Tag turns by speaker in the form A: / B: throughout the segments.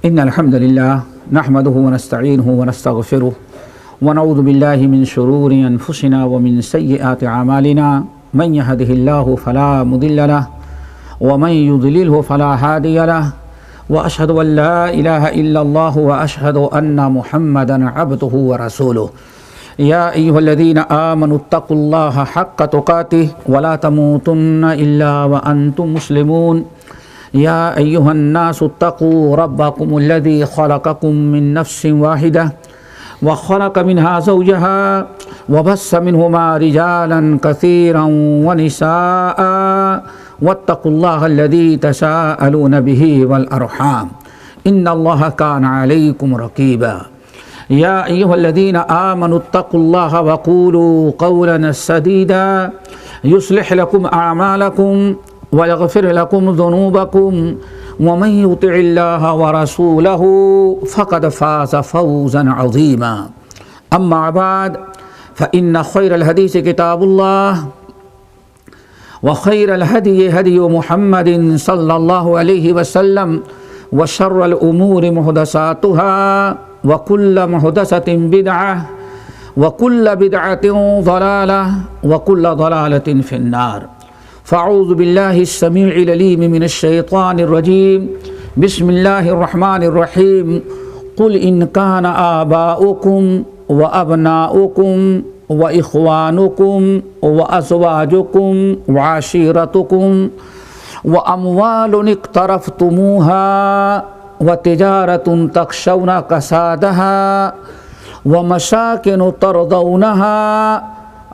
A: إن الحمد لله نحمده ونستعينه ونستغفره ونعوذ بالله من شرور أنفسنا ومن سيئات أعمالنا من يهده الله فلا مضل له ومن يضلله فلا هادي له وأشهد أن لا إله إلا الله وأشهد أن محمدا عبده ورسوله يا أيها الذين آمنوا اتقوا الله حق تقاته ولا تموتن إلا وأنتم مسلمون يا أيها الناس اتقوا ربكم الذي خلقكم من نفس واحدة وخلق منها زوجها وبث منهما رجالا كثيرا ونساء واتقوا الله الذي تساءلون به والأرحام إن الله كان عليكم رقيبا يا أيها الذين آمنوا اتقوا الله وقولوا قولا سديدا يصلح لكم أعمالكم ويغفر لكم ذنوبكم ومن يطع الله ورسوله فقد فاز فوزا عظيما أما بعد فإن خير الحديث كتاب الله وخير الهدي هدي محمد صلى الله عليه وسلم وشر الأمور محدثاتها وكل محدثة بدعة وكل بدعة ضلالة وكل ضلالة في النار فأعوذ بالله السميع العليم من الشيطان الرجيم بسم الله الرحمن الرحيم قل إن كان آباؤكم وأبناؤكم وإخوانكم وأزواجكم وعشيرتكم وأموال اقترفتموها وتجارة تخشون كسادها ومساكن ترضونها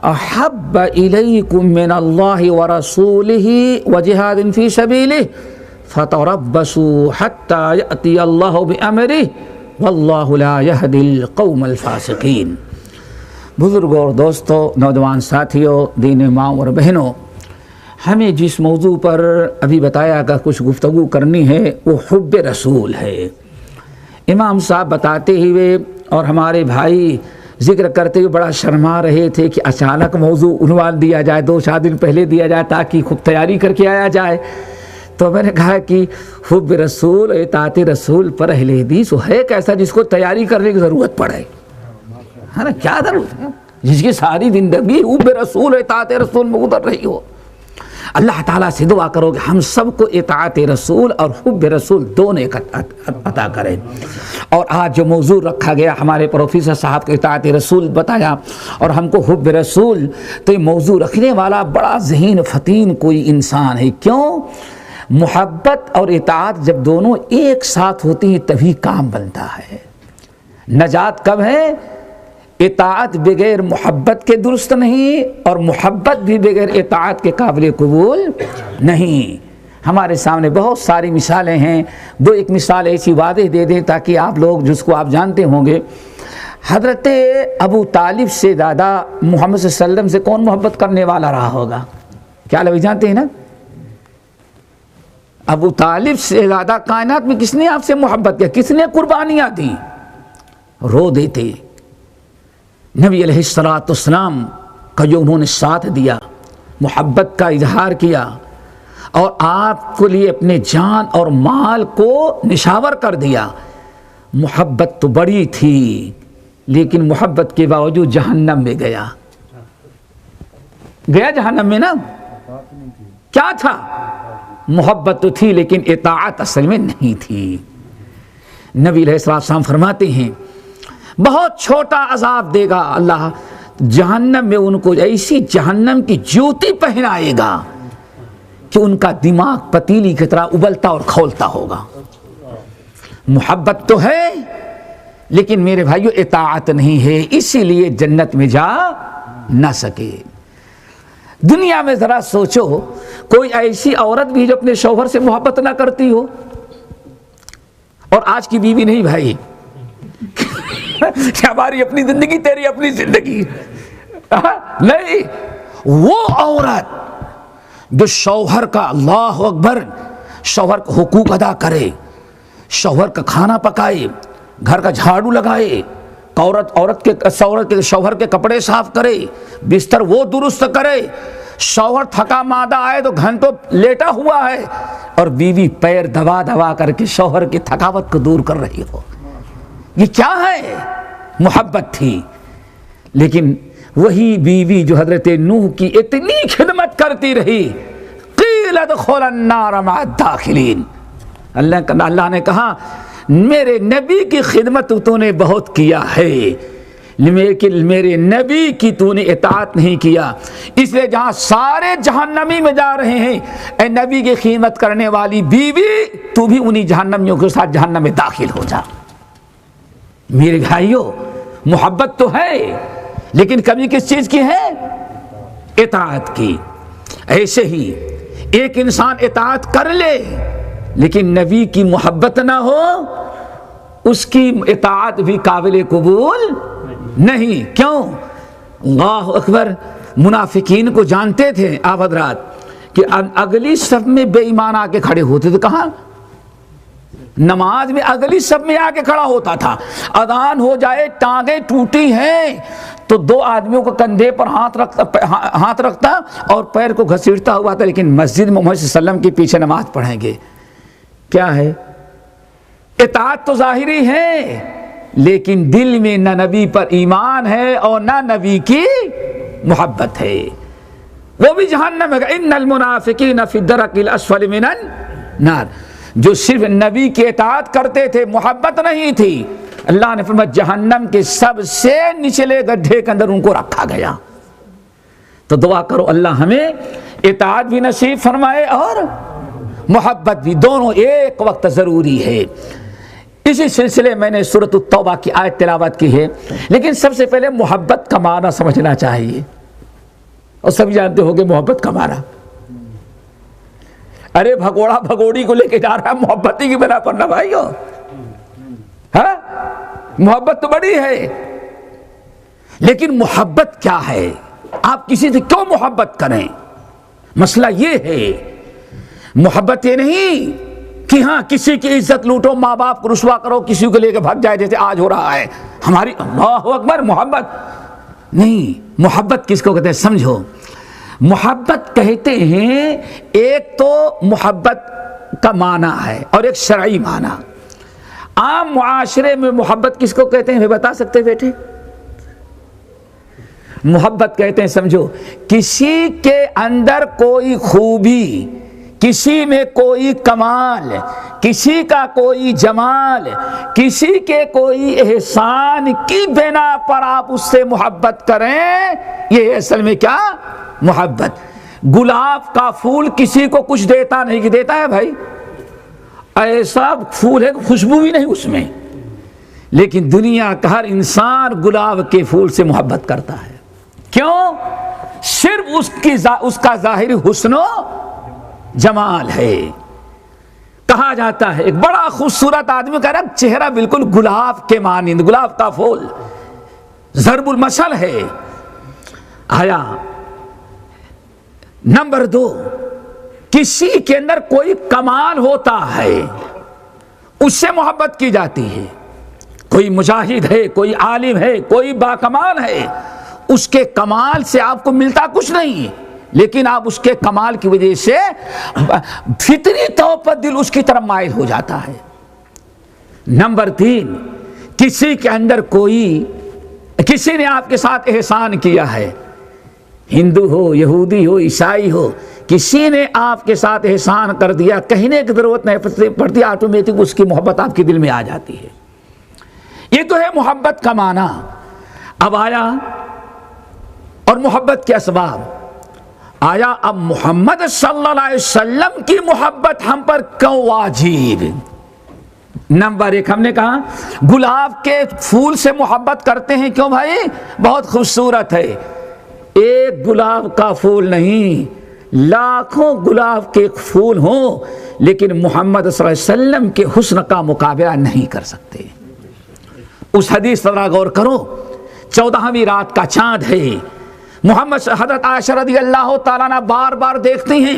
A: أحب إليكم من الله ورسوله وجهاد في سبيله فتربصوا حتى يأتي الله بأمره والله لا يهدي القوم الفاسقين۔ بزرگوں اور دوستوں، نوجوان ساتھیوں، دین ماں اور بہنوں، ہمیں جس موضوع پر ابھی بتایا کہ کچھ گفتگو کرنی ہے وہ حب رسول ہے۔ امام صاحب بتاتے ہوئے اور ہمارے بھائی ذکر کرتے ہوئے بڑا شرما رہے تھے کہ اچانک موضوع عنوان دیا جائے، 2-4 دن پہلے دیا جائے تاکہ خوب تیاری کر کے آیا جائے۔ تو میں نے کہا کہ حب رسول اطاعت رسول پر اہل حدیث ہے کیسا جس کو تیاری کرنے کی ضرورت پڑے، ہے نا؟ کیا ضرورت ہے جس کی ساری زندگی حب رسول اطاعت رسول میں گزر رہی ہو۔ اللہ تعالیٰ سے دعا کرو کہ ہم سب کو اطاعت رسول اور حب رسول دونوں عطا کریں۔ اور آج جو موضوع رکھا گیا، ہمارے پروفیسر صاحب کو اطاعت رسول بتایا اور ہم کو حب رسول، تو یہ موضوع رکھنے والا بڑا ذہین فتین کوئی انسان ہے۔ کیوں؟ محبت اور اطاعت جب دونوں ایک ساتھ ہوتی ہیں تبھی کام بنتا ہے۔ نجات کب ہے؟ اطاعت بغیر محبت کے درست نہیں، اور محبت بھی بغیر اطاعت کے قابل قبول نہیں۔ ہمارے سامنے بہت ساری مثالیں ہیں، ایک مثال ایسی واضح دے دیں تاکہ آپ لوگ جس کو آپ جانتے ہوں گے۔ حضرت ابو طالب سے زیادہ محمد صلی اللہ علیہ وسلم سے کون محبت کرنے والا رہا ہوگا؟ کیا لوگ جانتے ہیں نا؟ ابو طالب سے زیادہ کائنات میں کس نے آپ سے محبت کیا؟ کس نے قربانیاں دیں؟ رو دیتے نبی علیہ السلام کا جو انہوں نے ساتھ دیا، محبت کا اظہار کیا اور آپ کے لیے اپنے جان اور مال کو نشاور کر دیا۔ محبت تو بڑی تھی لیکن محبت کے باوجود جہنم میں گیا جہنم میں نا؟ کیا تھا؟ محبت تو تھی لیکن اطاعت اصل میں نہیں تھی۔ نبی علیہ السلام فرماتے ہیں بہت چھوٹا عذاب دے گا اللہ جہنم میں، ان کو ایسی جہنم کی جوتی پہنائے گا کہ ان کا دماغ پتیلی کی طرح ابلتا اور کھولتا ہوگا۔ محبت تو ہے لیکن میرے بھائیو اطاعت نہیں ہے، اسی لیے جنت میں جا نہ سکے۔ دنیا میں ذرا سوچو، کوئی ایسی عورت بھی جو اپنے شوہر سے محبت نہ کرتی ہو؟ اور آج کی بیوی نہیں بھائی، ہماری اپنی زندگی تیری اپنی زندگی نہیں، وہ عورت جو شوہر کا، اللہ اکبر، شوہر کا حقوق ادا کرے، شوہر کا کھانا پکائے، گھر کا جھاڑو لگائے، شوہر کے کپڑے صاف کرے، بستر وہ درست کرے، شوہر تھکا مادہ آئے تو گھنٹوں لیٹا ہوا ہے اور بیوی پیر دبا دبا کر کے شوہر کی تھکاوٹ کو دور کر رہی ہو. یہ کیا ہے؟ محبت تھی. لیکن وہی بیوی جو حضرت نوح کی اتنی خدمت کرتی رہی، قیل ادخل النار مع الداخلین، اللہ نے کہا میرے نبی کی خدمت تو نے بہت کیا ہے لیکن میرے نبی کی تو نے اطاعت نہیں کیا، اس لیے جہاں سارے جہنمی میں جا رہے ہیں، اے نبی کی خدمت کرنے والی بیوی تو بھی انہی جہنمیوں کے ساتھ جہنم میں داخل ہو جا. میرے بھائیوں، محبت تو ہے لیکن کمی کس چیز کی ہے؟ اطاعت کی. ایسے ہی ایک انسان اطاعت کر لے لیکن نبی کی محبت نہ ہو، اس کی اطاعت بھی قابل قبول نہیں. کیوں؟ اللہ اکبر. منافقین کو جانتے تھے آپ حضرات کہ اگلی صف میں بے ایمان آ کے کھڑے ہوتے تھے. کہاں؟ نماز میں اگلی صف میں آ کے کھڑا ہوتا تھا. اذان ہو جائے، ٹانگیں ٹوٹی ہیں تو دو آدمیوں کو کندھے پر ہاتھ رکھتا اور پیر کو گھسیٹتا ہوا تھا، لیکن مسجد میں محمد صلی اللہ علیہ وسلم کے پیچھے نماز پڑھیں گے. کیا ہے؟ اطاعت تو ظاہری ہے لیکن دل میں نہ نبی پر ایمان ہے اور نہ نبی کی محبت ہے. وہ بھی جہنم ہے. ان المنافقین فی الدرک الاسفل من النار. جو صرف نبی کی اطاعت کرتے تھے، محبت نہیں تھی، اللہ نے فرمایا جہنم کے سب سے نچلے گڈھے کے اندر ان کو رکھا گیا. تو دعا کرو اللہ ہمیں اطاعت بھی نصیب فرمائے اور محبت بھی، دونوں ایک وقت ضروری ہے. اسی سلسلے میں نے سورۃ التوبہ کی آیت تلاوت کی ہے، لیکن سب سے پہلے محبت کا معنی سمجھنا چاہیے. اور سب جانتے ہو گے محبت کا معنی. ارے بھگوڑا بھگوڑی کو لے کے جا رہا ہے محبت کی بنا پر نہ بھائیو. ہاں محبت تو بڑی ہے لیکن محبت کیا ہے؟ آپ کسی سے کیوں محبت کریں؟ مسئلہ یہ ہے، محبت یہ نہیں کہ ہاں کسی کی عزت لوٹو، ماں باپ کو رسوا کرو، کسی کو لے کے بھگ جائے جیسے آج ہو رہا ہے ہماری. اللہ اکبر. محبت نہیں. محبت کس کو کہتے ہیں سمجھو. محبت کہتے ہیں ایک تو محبت کا معنی ہے اور ایک شرعی معنی. عام معاشرے میں محبت کس کو کہتے ہیں بتا سکتے بیٹے؟ محبت کہتے ہیں سمجھو کسی کے اندر کوئی خوبی، کسی میں کوئی کمال، کسی کا کوئی جمال، کسی کے کوئی احسان کی بنا پر آپ اس سے محبت کریں، یہ اصل میں کیا؟ محبت. گلاب کا پھول کسی کو کچھ دیتا نہیں کہ دیتا ہے بھائی؟ ایسا پھول ہے خوشبو بھی نہیں اس میں، لیکن دنیا کا ہر انسان گلاب کے پھول سے محبت کرتا ہے. کیوں؟ صرف اس کا ظاہری حسن و جمال ہے. کہا جاتا ہے ایک بڑا خوبصورت آدمی کا رنگ چہرہ بالکل گلاب کے مانند، گلاب کا پھول ضرب المثل ہے. آیا نمبر 2، کسی کے اندر کوئی کمال ہوتا ہے اس سے محبت کی جاتی ہے. کوئی مجاہد ہے، کوئی عالم ہے، کوئی باکمال ہے، اس کے کمال سے آپ کو ملتا کچھ نہیں لیکن آپ اس کے کمال کی وجہ سے فطری طور پر دل اس کی طرف مائل ہو جاتا ہے. نمبر 3، کسی کے اندر کسی نے آپ کے ساتھ احسان کیا ہے، ہندو ہو، یہودی ہو، عیسائی ہو، کسی نے آپ کے ساتھ احسان کر دیا، کہنے کی ضرورت نہیں پڑتی، آٹومیٹک اس کی محبت آپ کے دل میں آ جاتی ہے. یہ تو ہے محبت کا معنی. اب آیا اور محبت کے اسباب آیا. اب محمد صلی اللہ علیہ وسلم کی محبت ہم پر کیوں واجب؟ نمبر 1 ہم نے کہا گلاب کے پھول سے محبت کرتے ہیں. کیوں بھائی؟ بہت خوبصورت ہے. ایک گلاب کا پھول نہیں، لاکھوں گلاب کے پھول ہوں لیکن محمد صلی اللہ علیہ وسلم کے حسن کا مقابلہ نہیں کر سکتے. اس حدیث پر غور کرو. 14ویں رات کا چاند ہے. محمد حضرت عائشہ رضی اللہ تعالیٰ عنہ بار بار دیکھتی ہیں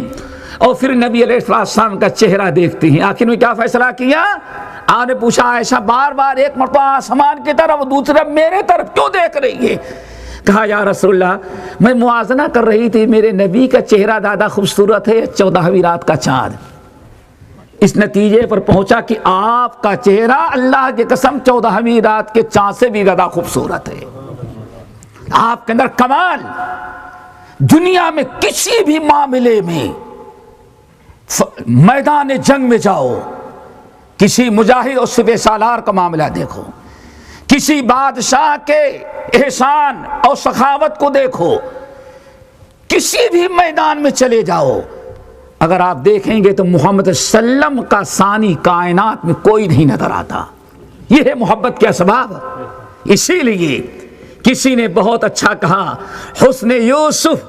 A: اور پھر نبی علیہ السلام کا چہرہ دیکھتی ہیں. آخر میں کیا فیصلہ کیا؟ آپ نے پوچھا عائشہ بار بار ایک مرتبہ آسمان کی طرف دوسری طرف میرے طرف کیوں دیکھ رہی ہے؟ کہا یا رسول اللہ میں موازنہ کر رہی تھی، میرے نبی کا چہرہ زیادہ خوبصورت ہے 14ویں رات کا چاند؟ اس نتیجے پر پہنچا کہ آپ کا چہرہ اللہ کی قسم 14ویں رات کے چاند سے بھی زیادہ خوبصورت ہے۔ آپ کے اندر کمال، دنیا میں کسی بھی معاملے میں، میدان جنگ میں جاؤ، کسی مجاہد اور سپہ سالار کا معاملہ دیکھو، کسی بادشاہ کے احسان اور سخاوت کو دیکھو، کسی بھی میدان میں چلے جاؤ، اگر آپ دیکھیں گے تو محمد صلی اللہ علیہ وسلم کا ثانی کائنات میں کوئی نہیں نظر آتا۔ یہ ہے محبت کے اسباب۔ اسی لیے کسی نے بہت اچھا کہا، حسن یوسف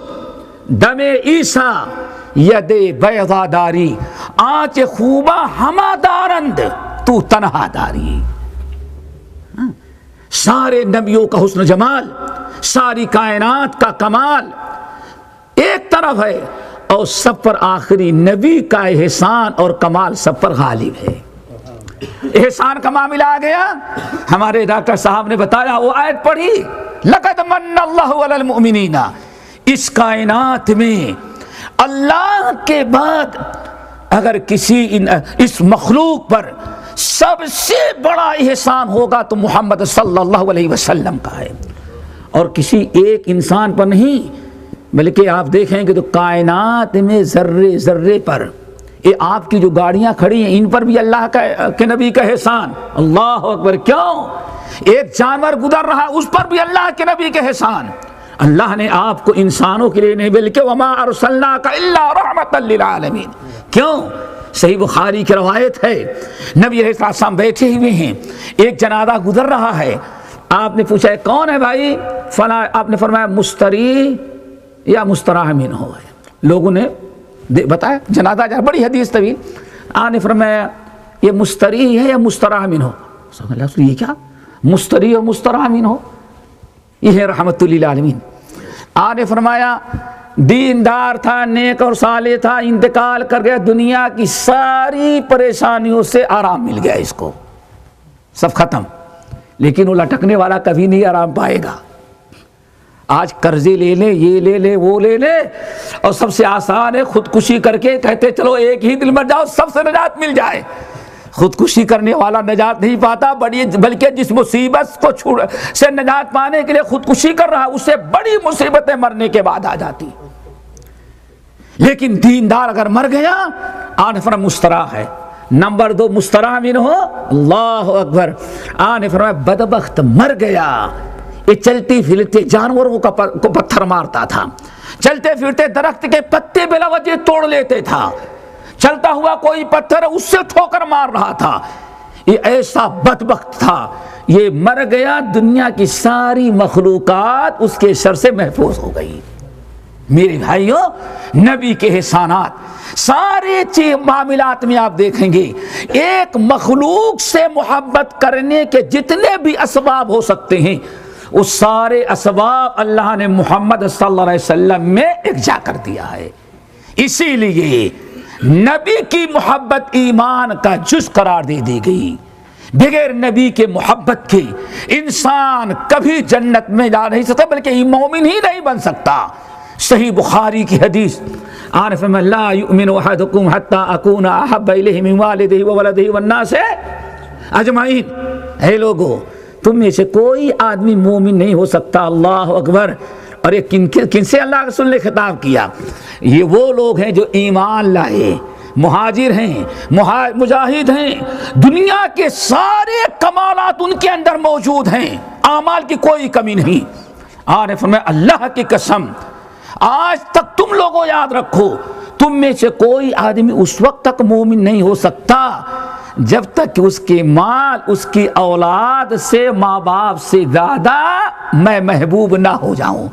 A: دم عیسیٰ ید بیضا داری، آنچ خوبہ ہما دارند تو تنہا داری۔ سارے نبیوں کا حسن جمال، ساری کائنات کا کمال ایک طرف ہے، اور سب پر آخری نبی کا احسان اور کمال سب پر غالب ہے۔ احسان کا معاملہ آ گیا، ہمارے ڈاکٹر صاحب نے بتایا، وہ آیت پڑھی، لقد من اللہ علی المؤمنین۔ اس کائنات میں اللہ کے بعد اگر کسی اس مخلوق پر سب سے بڑا احسان ہوگا تو محمد صلی اللہ علیہ وسلم کا ہے، اور کسی ایک انسان پر نہیں، بلکہ آپ دیکھیں کہ تو کائنات میں ذرے ذرے پر، یہ آپ کی جو گاڑیاں کھڑی ہیں ان پر بھی اللہ کے نبی کا احسان۔ اللہ اکبر! کیوں؟ ایک جانور گزر رہا اس پر بھی اللہ کے نبی کا احسان۔ اللہ نے آپ کو انسانوں کے لیے نہیں بلکہ وما ارسلناک الا رحمۃ للعالمین۔ کیوں؟ صحیح بخاری کی روایت ہے، نبی علیہ السلام بیٹھے ہوئے ہیں، ایک جنازہ گزر رہا ہے، آپ نے پوچھا کون ہے بھائی؟ فلاں۔ آپ نے فرمایا مستری یا مستراح منہ ہے۔ لوگوں نے بتایا جنازہ جا، بڑی حدیث طویل، آپ نے فرمایا یہ مستری ہے یا مستراح منہ؟ یہ کیا مستری اور مستراح منہ؟ یہ ہے رحمت للعالمین۔ آپ نے فرمایا دیندار تھا، نیک اور صالح تھا، انتقال کر گیا، دنیا کی ساری پریشانیوں سے آرام مل گیا، اس کو سب ختم، لیکن وہ لٹکنے والا کبھی نہیں آرام پائے گا۔ آج قرضے لے لے، یہ لے لے، وہ لے لے، اور سب سے آسان ہے خودکشی کر کے کہتے چلو ایک ہی دل مر جاؤ سب سے نجات مل جائے۔ خودکشی کرنے والا نجات نہیں پاتا، بلکہ جس مصیبت کو سے نجات پانے کے لیے خودکشی کر رہا اس سے بڑی مصیبتیں مرنے کے بعد آ جاتی۔ لیکن دیندار اگر مر گیا، آن فرم مستراح ہے۔ نمبر 2 مستراح منہ ہو، اللہ اکبر، آن فرمایا بدبخت مر گیا، یہ چلتی پھرتے جانوروں کو پتھر مارتا تھا، چلتے پھرتے درخت کے پتے بلا وجہ توڑ لیتے تھا، چلتا ہوا کوئی پتھر اس سے ٹھوکر مار رہا تھا، یہ ایسا بدبخت تھا، یہ مر گیا، دنیا کی ساری مخلوقات اس کے شر سے محفوظ ہو گئی۔ میرے بھائیوں، نبی کے احسانات سارے معاملات میں آپ دیکھیں گے، ایک مخلوق سے محبت کرنے کے جتنے بھی اسباب ہو سکتے ہیں وہ سارے اسباب اللہ نے محمد صلی اللہ علیہ وسلم میں یکجا کر دیا ہے۔ اسی لیے نبی کی محبت ایمان کا جز قرار دے دی گئی۔ بغیر نبی کے محبت کے انسان کبھی جنت میں جا نہیں سکتا، بلکہ مومن ہی نہیں بن سکتا۔ صحیح بخاری کی حدیث، آن فرمایا لا یؤمن احدکم حتی اکون احب الیہ من والدہ وولدہ والناس اجمعین۔ اے لوگو، تم میں سے کوئی آدمی مومن نہیں ہو سکتا، اللہ اکبر۔ اور یہ کن سے اللہ رسول نے خطاب کیا؟ یہ وہ لوگ ہیں جو ایمان لائے، مہاجر ہیں، مجاہد ہیں، دنیا کے سارے کمالات ان کے اندر موجود ہیں، اعمال کی کوئی کمی نہیں۔ آپ نے فرمایا اللہ کی قسم، آج تک تم لوگوں یاد رکھو، تم میں سے کوئی آدمی اس وقت تک مومن نہیں ہو سکتا جب تک کہ اس کے مال، اس کی اولاد سے، ماں باپ سے زیادہ میں محبوب نہ ہو جاؤں۔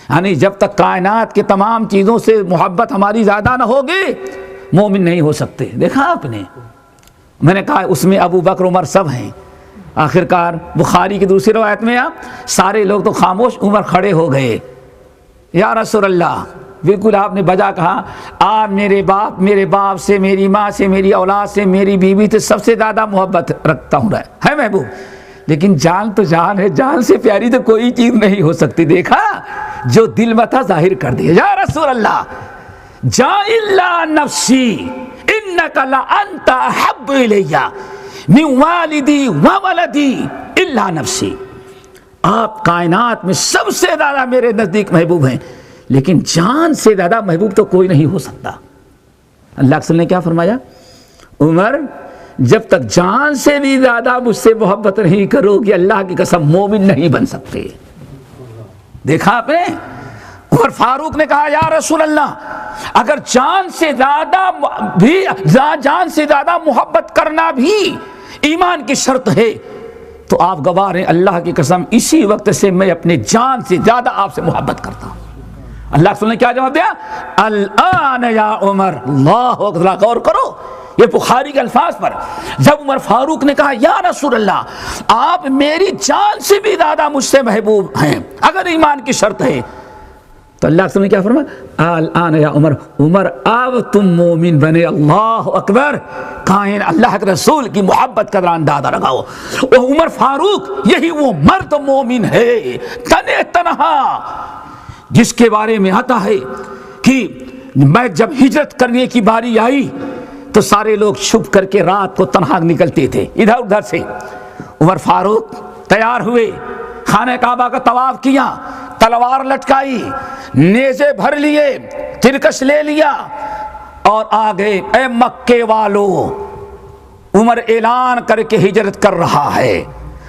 A: یعنی جب تک کائنات کے تمام چیزوں سے محبت ہماری زیادہ نہ ہوگی، مومن نہیں ہو سکتے۔ دیکھا آپ نے، میں نے کہا اس میں ابو بکر عمر سب ہیں۔ آخرکار بخاری کی دوسری روایت میں سارے لوگ تو خاموش، عمر کھڑے ہو گئے، یا رسول اللہ، بالکل آپ نے بجا کہا، آپ میرے باپ سے، میری ماں سے، میری اولاد سے، میری بیوی سے سب سے زیادہ محبت رکھتا ہوں ہے محبوب، لیکن جان تو جان ہے، جان سے پیاری تو کوئی چیز نہیں ہو سکتی۔ دیکھا جو دل میں تھا ظاہر کر دیا. یا رسول اللہ جا الا نفسی انک لانت احب الی من والدی وولدی الا نفسی. آپ کائنات میں سب سے زیادہ میرے نزدیک محبوب ہیں، لیکن جان سے زیادہ محبوب تو کوئی نہیں ہو سکتا. اللہ کے رسول نے کیا فرمایا؟ عمر جب تک جان سے بھی زیادہ مجھ سے محبت نہیں کرو گی، اللہ کی قسم مومن نہیں بن سکتے. دیکھا آپ نے؟ عمر فاروق نے کہا یا رسول اللہ اگر جان سے زیادہ محبت کرنا بھی ایمان کی شرط ہے تو آپ گواہ ہیں اللہ کی قسم اسی وقت سے میں اپنے جان سے زیادہ آپ سے محبت کرتا ہوں. اللہ کے رسول نے کیا جواب دیا؟ الآن یا عمر. اللہ اکبر، غور کرو یہ بخاری کے الفاظ پر. جب عمر فاروق نے کہا یا رسول اللہ آپ میری جان سے بھی زیادہ مجھ سے محبوب ہیں اگر ایمان کی شرط ہے، تو اللہ کے رسول نے کیا فرمایا؟ الآن یا عمر. عمر اب تم مومن بنے. اللہ اکبر. کائن اللہ کے رسول کی محبت کا اندازہ لگاؤ. عمر فاروق یہی وہ مرد مومن ہے تنے تنہا جس کے بارے میں آتا ہے کہ میں جب ہجرت کرنے کی باری آئی تو سارے لوگ چھپ کر کے رات کو تنہا نکلتے تھے ادھر ادھر سے. عمر فاروق تیار ہوئے، خانہ کعبہ کا طواف کیا، تلوار لٹکائی، نیزے بھر لیے، ترکش لے لیا اور آگے اے مکے والو عمر اعلان کر کے ہجرت کر رہا ہے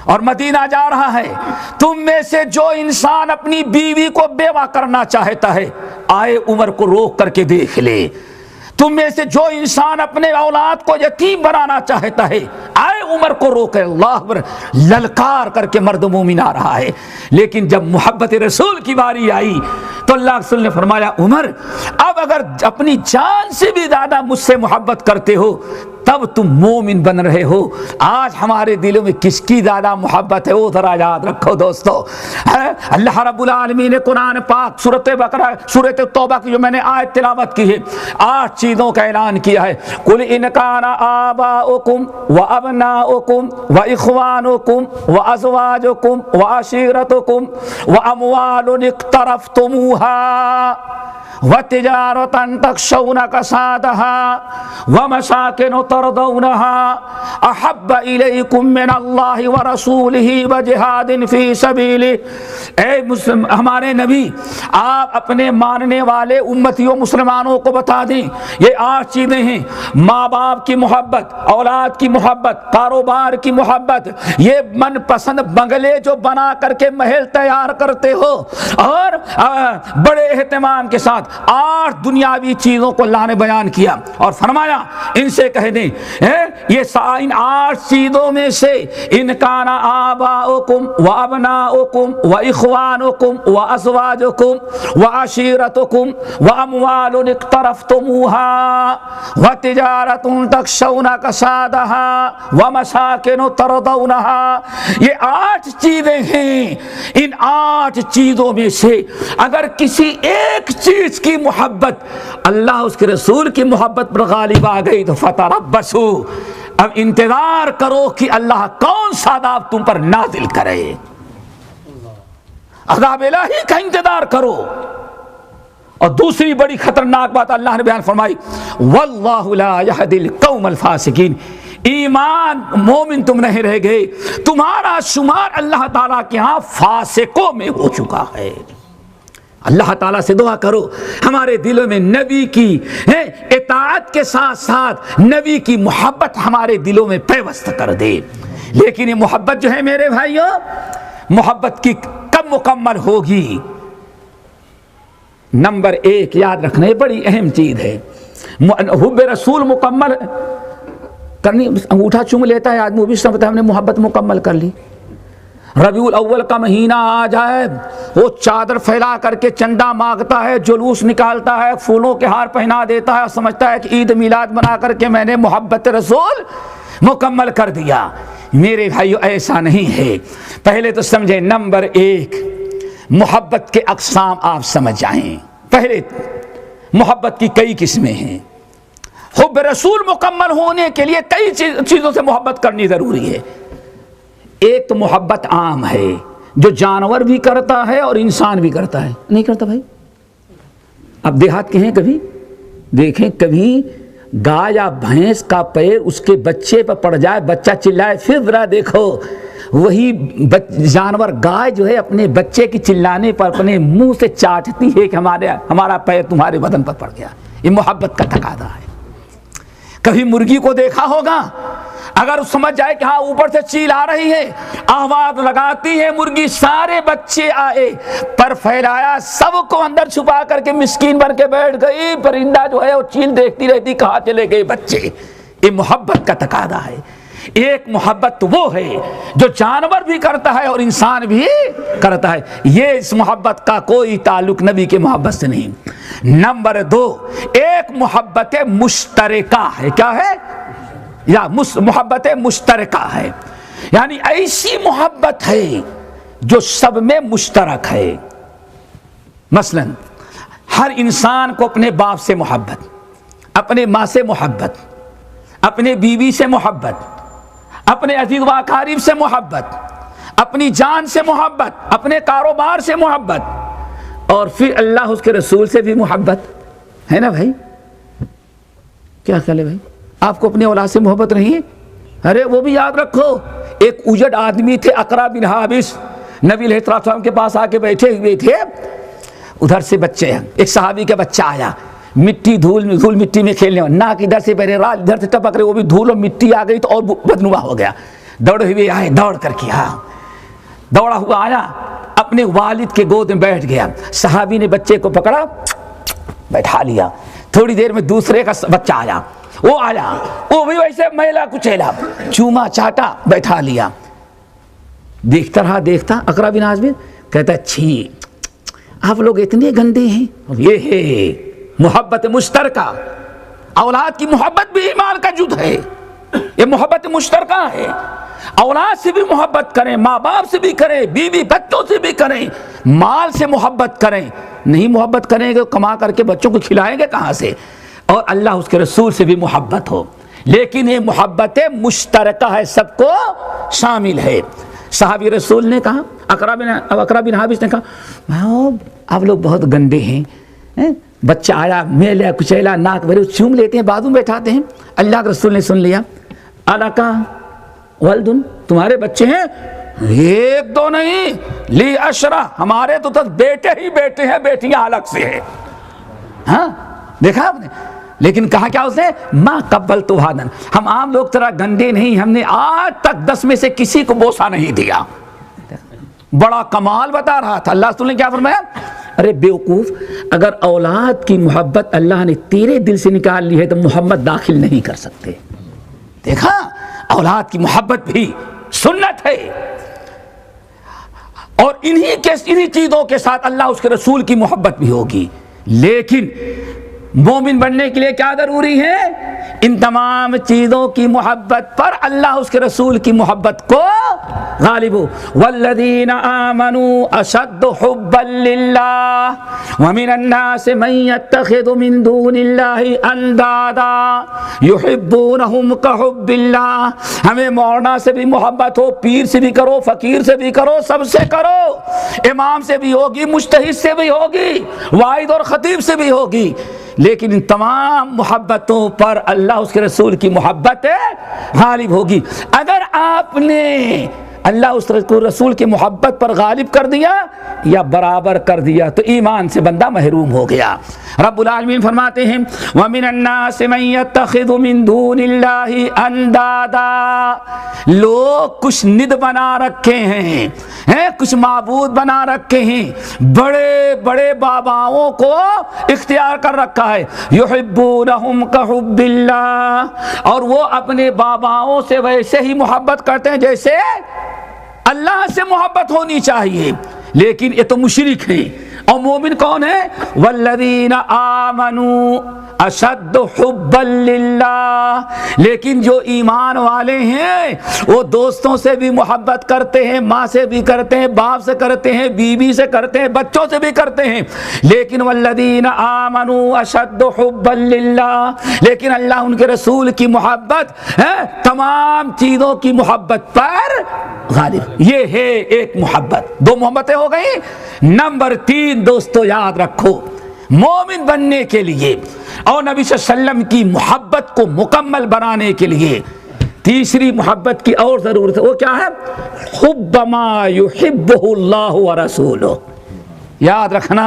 A: اور مدینہ جا رہا ہے. تم میں سے جو انسان اپنی بیوی کو بیوہ کرنا چاہتا ہے آئے عمر کو روک کر کے دیکھ لے. تم میں سے جو انسان اپنے اولاد کو یتیم بنانا چاہتا ہے آئے عمر کو روکے. اللہ اکبر. للکار کر کے مرد مومن آ رہا ہے. لیکن جب محبت رسول کی باری آئی تو اللہ رسول نے فرمایا عمر اب اگر اپنی جان سے بھی زیادہ مجھ سے محبت کرتے ہو تب تم مومن بن رہے ہو. آج ہمارے دلوں میں کس کی زیادہ محبت ہے وہ ذرا یاد رکھو دوستو. اللہ رب العالمین نے قرآن پاک سورۃ بقرہ سورۃ توبہ کی جو میں نے آیت تلاوت کی ہے 8 چیزوں کا اعلان کیا ہے. قل ان کان آباؤکم وابناؤکم واخوانکم وازواجکم وعشیرتکم واموال اقترفتموها وتجارة تخشون كسادها ومساكن ترضونها أحب إليكم من الله ورسوله وجهاد في سبيله. اے مسلم ہمارے نبی آپ اپنے ماننے والے امتیوں مسلمانوں کو بتا دیں یہ 8 چیزیں ہیں. ماں باپ کی محبت، اولاد کی محبت، کاروبار کی محبت، یہ من پسند بنگلے جو بنا کر کے محل تیار کرتے ہو اور بڑے اہتمام کے ساتھ 8 دنیاوی چیزوں کو اللہ نے بیان کیا اور فرمایا ان سے کہہ دیں یہ ان 8 چیزوں میں سے ان کان آباؤکم وابناؤکم واخوانکم وازواجکم وعشیرتکم واموال اقترفتموها وتجارۃ تخشون کسادها ومساکن ترضونها. یہ 8 چیزیں ہیں. ان 8 چیزوں میں سے اگر کسی ایک چیز کی محبت اللہ اس کے رسول کی محبت پر غالب آ گئی تو فتربصوا اب انتظار کرو کہ اللہ کون سا عذاب تم پر نازل کرے. عذاب الہی کا انتظار کرو. اور دوسری بڑی خطرناک بات اللہ نے بیان فرمائی واللہ لا یہدی القوم الفاسقین. ایمان مومن تم نہیں رہ گئے، تمہارا شمار اللہ تعالیٰ کے ہاں فاسقوں میں ہو چکا ہے. اللہ تعالیٰ سے دعا کرو ہمارے دلوں میں نبی کی اطاعت کے ساتھ ساتھ نبی کی محبت ہمارے دلوں میں پیوست کر دے. لیکن یہ محبت جو ہے میرے بھائیوں محبت کی کب مکمل ہوگی؟ نمبر 1 یاد رکھنا یہ بڑی اہم چیز ہے. حب رسول مکمل کرنی. انگوٹھا چوم لیتا ہے آدمی بھی سمجھتا ہے ہم نے محبت مکمل کر لی. ربیع الاول کا مہینہ آ جائے وہ چادر پھیلا کر کے چندہ مانگتا ہے، جلوس نکالتا ہے، پھولوں کے ہار پہنا دیتا ہے اور سمجھتا ہے کہ عید میلاد بنا کر کے میں نے محبت رسول مکمل کر دیا. میرے بھائیو ایسا نہیں ہے. پہلے تو سمجھیں نمبر 1 محبت کے اقسام آپ سمجھ جائیں. پہلے محبت کی کئی قسمیں ہیں. حب رسول مکمل ہونے کے لیے کئی چیزوں سے محبت کرنی ضروری ہے. ایک تو محبت عام ہے جو جانور بھی کرتا ہے اور انسان بھی کرتا ہے. نہیں کرتا بھائی؟ اب دیہات کے ہیں کبھی دیکھیں کبھی گائے یا بھینس کا پیر اس کے بچے پر پڑ جائے, بچہ چلائے, پھر ذرا دیکھو وہی جانور گائے جو ہے اپنے بچے کی چلانے پر اپنے منہ سے چاٹتی ہے کہ ہمارا پیر تمہارے بدن پر پڑ گیا. یہ محبت کا تقاضا ہے. کبھی مرغی کو دیکھا ہوگا, اگر سمجھ جائے کہ ہاں اوپر سے چیل آ رہی ہے, آواز لگاتی ہے مرغی, سارے بچے آئے, پر پھیلایا, سب کو اندر چھپا کر کے مسکین بن کے بیٹھ گئی. پرندہ جو ہے وہ چیل دیکھتی رہتی کہاں چلے گئے بچے. یہ محبت کا تقاضا ہے. ایک محبت وہ ہے جو جانور بھی کرتا ہے اور انسان بھی کرتا ہے. یہ اس محبت کا کوئی تعلق نبی کے محبت سے نہیں. نمبر 2, ایک محبت مشترکہ ہے. کیا ہے؟ یا محبت مشترکہ ہے, یعنی ایسی محبت ہے جو سب میں مشترک ہے. مثلا ہر انسان کو اپنے باپ سے محبت, اپنے ماں سے محبت, اپنے بیوی سے محبت, اپنے عزیز و اقارب سے محبت, اپنی جان سے محبت, اپنے کاروبار سے محبت, اور پھر اللہ اس کے رسول سے بھی محبت ہے نا بھائی. کیا خیال ہے بھائی؟ آپ کو اپنے اولاد سے محبت نہیں ہے؟ ارے وہ بھی یاد رکھو, ایک اجڑ آدمی تھے اقرا بن حابس, نبی علیہ السلام کے پاس آ کے بیٹھے ہوئے تھے. ادھر سے بچے ہیں, ایک صحابی کا بچہ آیا, مٹی دھول مٹی میں کھیلنے, ناک ادھر سے بہرے رات ادھر سے ٹپک رہے, وہ بھی دھول اور مٹی آ گئی تو اور بدنما ہو گیا. دوڑے ہوئے آئے, دوڑ کر کے دوڑا ہوا آیا, اپنے والد کے گود میں بیٹھ گیا. صحابی نے بچے کو پکڑا, بیٹھا لیا. تھوڑی دیر میں دوسرے کا بچہ آیا, وہ بھی ویسے میلا کچیلا, چوما چاٹا, بیٹھا لیا. دیکھتا رہا دیکھتا, اقرا بن حابس کہتا چھی آپ لوگ اتنے گندے ہیں. یہ ہے محبت مشترکہ. اولاد کی محبت بھی ایمان کا جز ہے, یہ محبت مشترکہ ہے. اولاد سے بھی محبت کریں, ماں باپ سے بھی کریں, بیوی بچوں سے بھی کریں, مال سے محبت کریں. نہیں محبت کریں گے کما کر کے بچوں کو کھلائیں گے کہاں سے؟ اور اللہ اس کے رسول سے بھی محبت ہو, لیکن یہ محبت مشترکہ ہے, سب کو شامل ہے. صحابی رسول نے کہا, اقرا بن حابس نے کہا آپ لوگ بہت گندے ہیں. بچہ آیا, میلا کچیلا, ناک بھرے, چوم لیتے ہیں, بازو میں بیٹھاتے ہیں. اللہ کے رسول نے سن لیا, الاکا ولدن, تمہارے بچے ہیں؟ ایک دو نہیں, لی اشرا, ہمارے تو بیٹے ہی بیٹے ہیں, بیٹیاں الگ سے ہیں. ہاں دیکھا آپ نے, لیکن کہا کیا اس نے, ما قبلت حادن, ہم عام لوگ طرح گندے نہیں, ہم نے آج تک 10 میں سے کسی کو بوسہ نہیں دیا. بڑا کمال بتا رہا تھا. اللہ رسول نے کیا فرمایا, ارے بیوقوف, اگر اولاد کی محبت اللہ نے تیرے دل سے نکال لی ہے تو محمد داخل نہیں کر سکتے. دیکھا, اولاد کی محبت بھی سنت ہے, اور انہی چیزوں کے ساتھ اللہ اس کے رسول کی محبت بھی ہوگی. لیکن مومن بننے کے لیے کیا ضروری ہے؟ ان تمام چیزوں کی محبت پر اللہ اس کے رسول کی محبت کو غالب ہو. والذین آمنوا اشد حبا للہ ومن الناس من يتخذ من دون اللہ اندادا یحبونہم کحب اللہ. ہمیں مولانا سے بھی محبت ہو, پیر سے بھی کرو, فقیر سے بھی کرو, سب سے کرو, امام سے بھی ہوگی, مجتہد سے بھی ہوگی, واعظ اور خطیب سے بھی ہوگی, لیکن ان تمام محبتوں پر اللہ اس کے رسول کی محبت غالب ہوگی. اگر آپ نے اللہ اس رسول کی محبت پر غالب کر دیا یا برابر کر دیا تو ایمان سے بندہ محروم ہو گیا. رب العالمین فرماتے ہیں وَمِنَ النَّاسِ مَن يَتَّخِذُ مِن دُونِ اللَّهِ اندادا, لوگ کچھ ند بنا رکھے ہیں, کچھ معبود بنا رکھے ہیں, بڑے بڑے باباؤں کو اختیار کر رکھا ہے. یحبونہم کحب اللہ, اور وہ اپنے باباؤں سے ویسے ہی محبت کرتے ہیں جیسے اللہ سے محبت ہونی چاہیے. لیکن یہ تو مشرک ہیں. اور مومن کون ہے؟ والذین آمنوا اشد حبا للہ, لیکن جو ایمان والے ہیں وہ دوستوں سے بھی محبت کرتے ہیں, ماں سے بھی کرتے ہیں, باپ سے کرتے ہیں, بیوی سے کرتے ہیں, بچوں سے بھی کرتے ہیں. لیکن والذین آمنوا اشد حبا للہ, لیکن اللہ ان کے رسول کی محبت تمام چیزوں کی محبت پر غالب. یہ ہے ایک محبت. دو محبتیں ہو گئی. نمبر 3 دوستو یاد رکھو، مومن بننے کے لیے اور نبی صلی اللہ علیہ وسلم کی محبت کو مکمل بنانے کے لیے تیسری محبت کی اور ضرورت ہے. وہ کیا ہے؟ حب ما یحبہ اللہ ورسولہ. یاد رکھنا،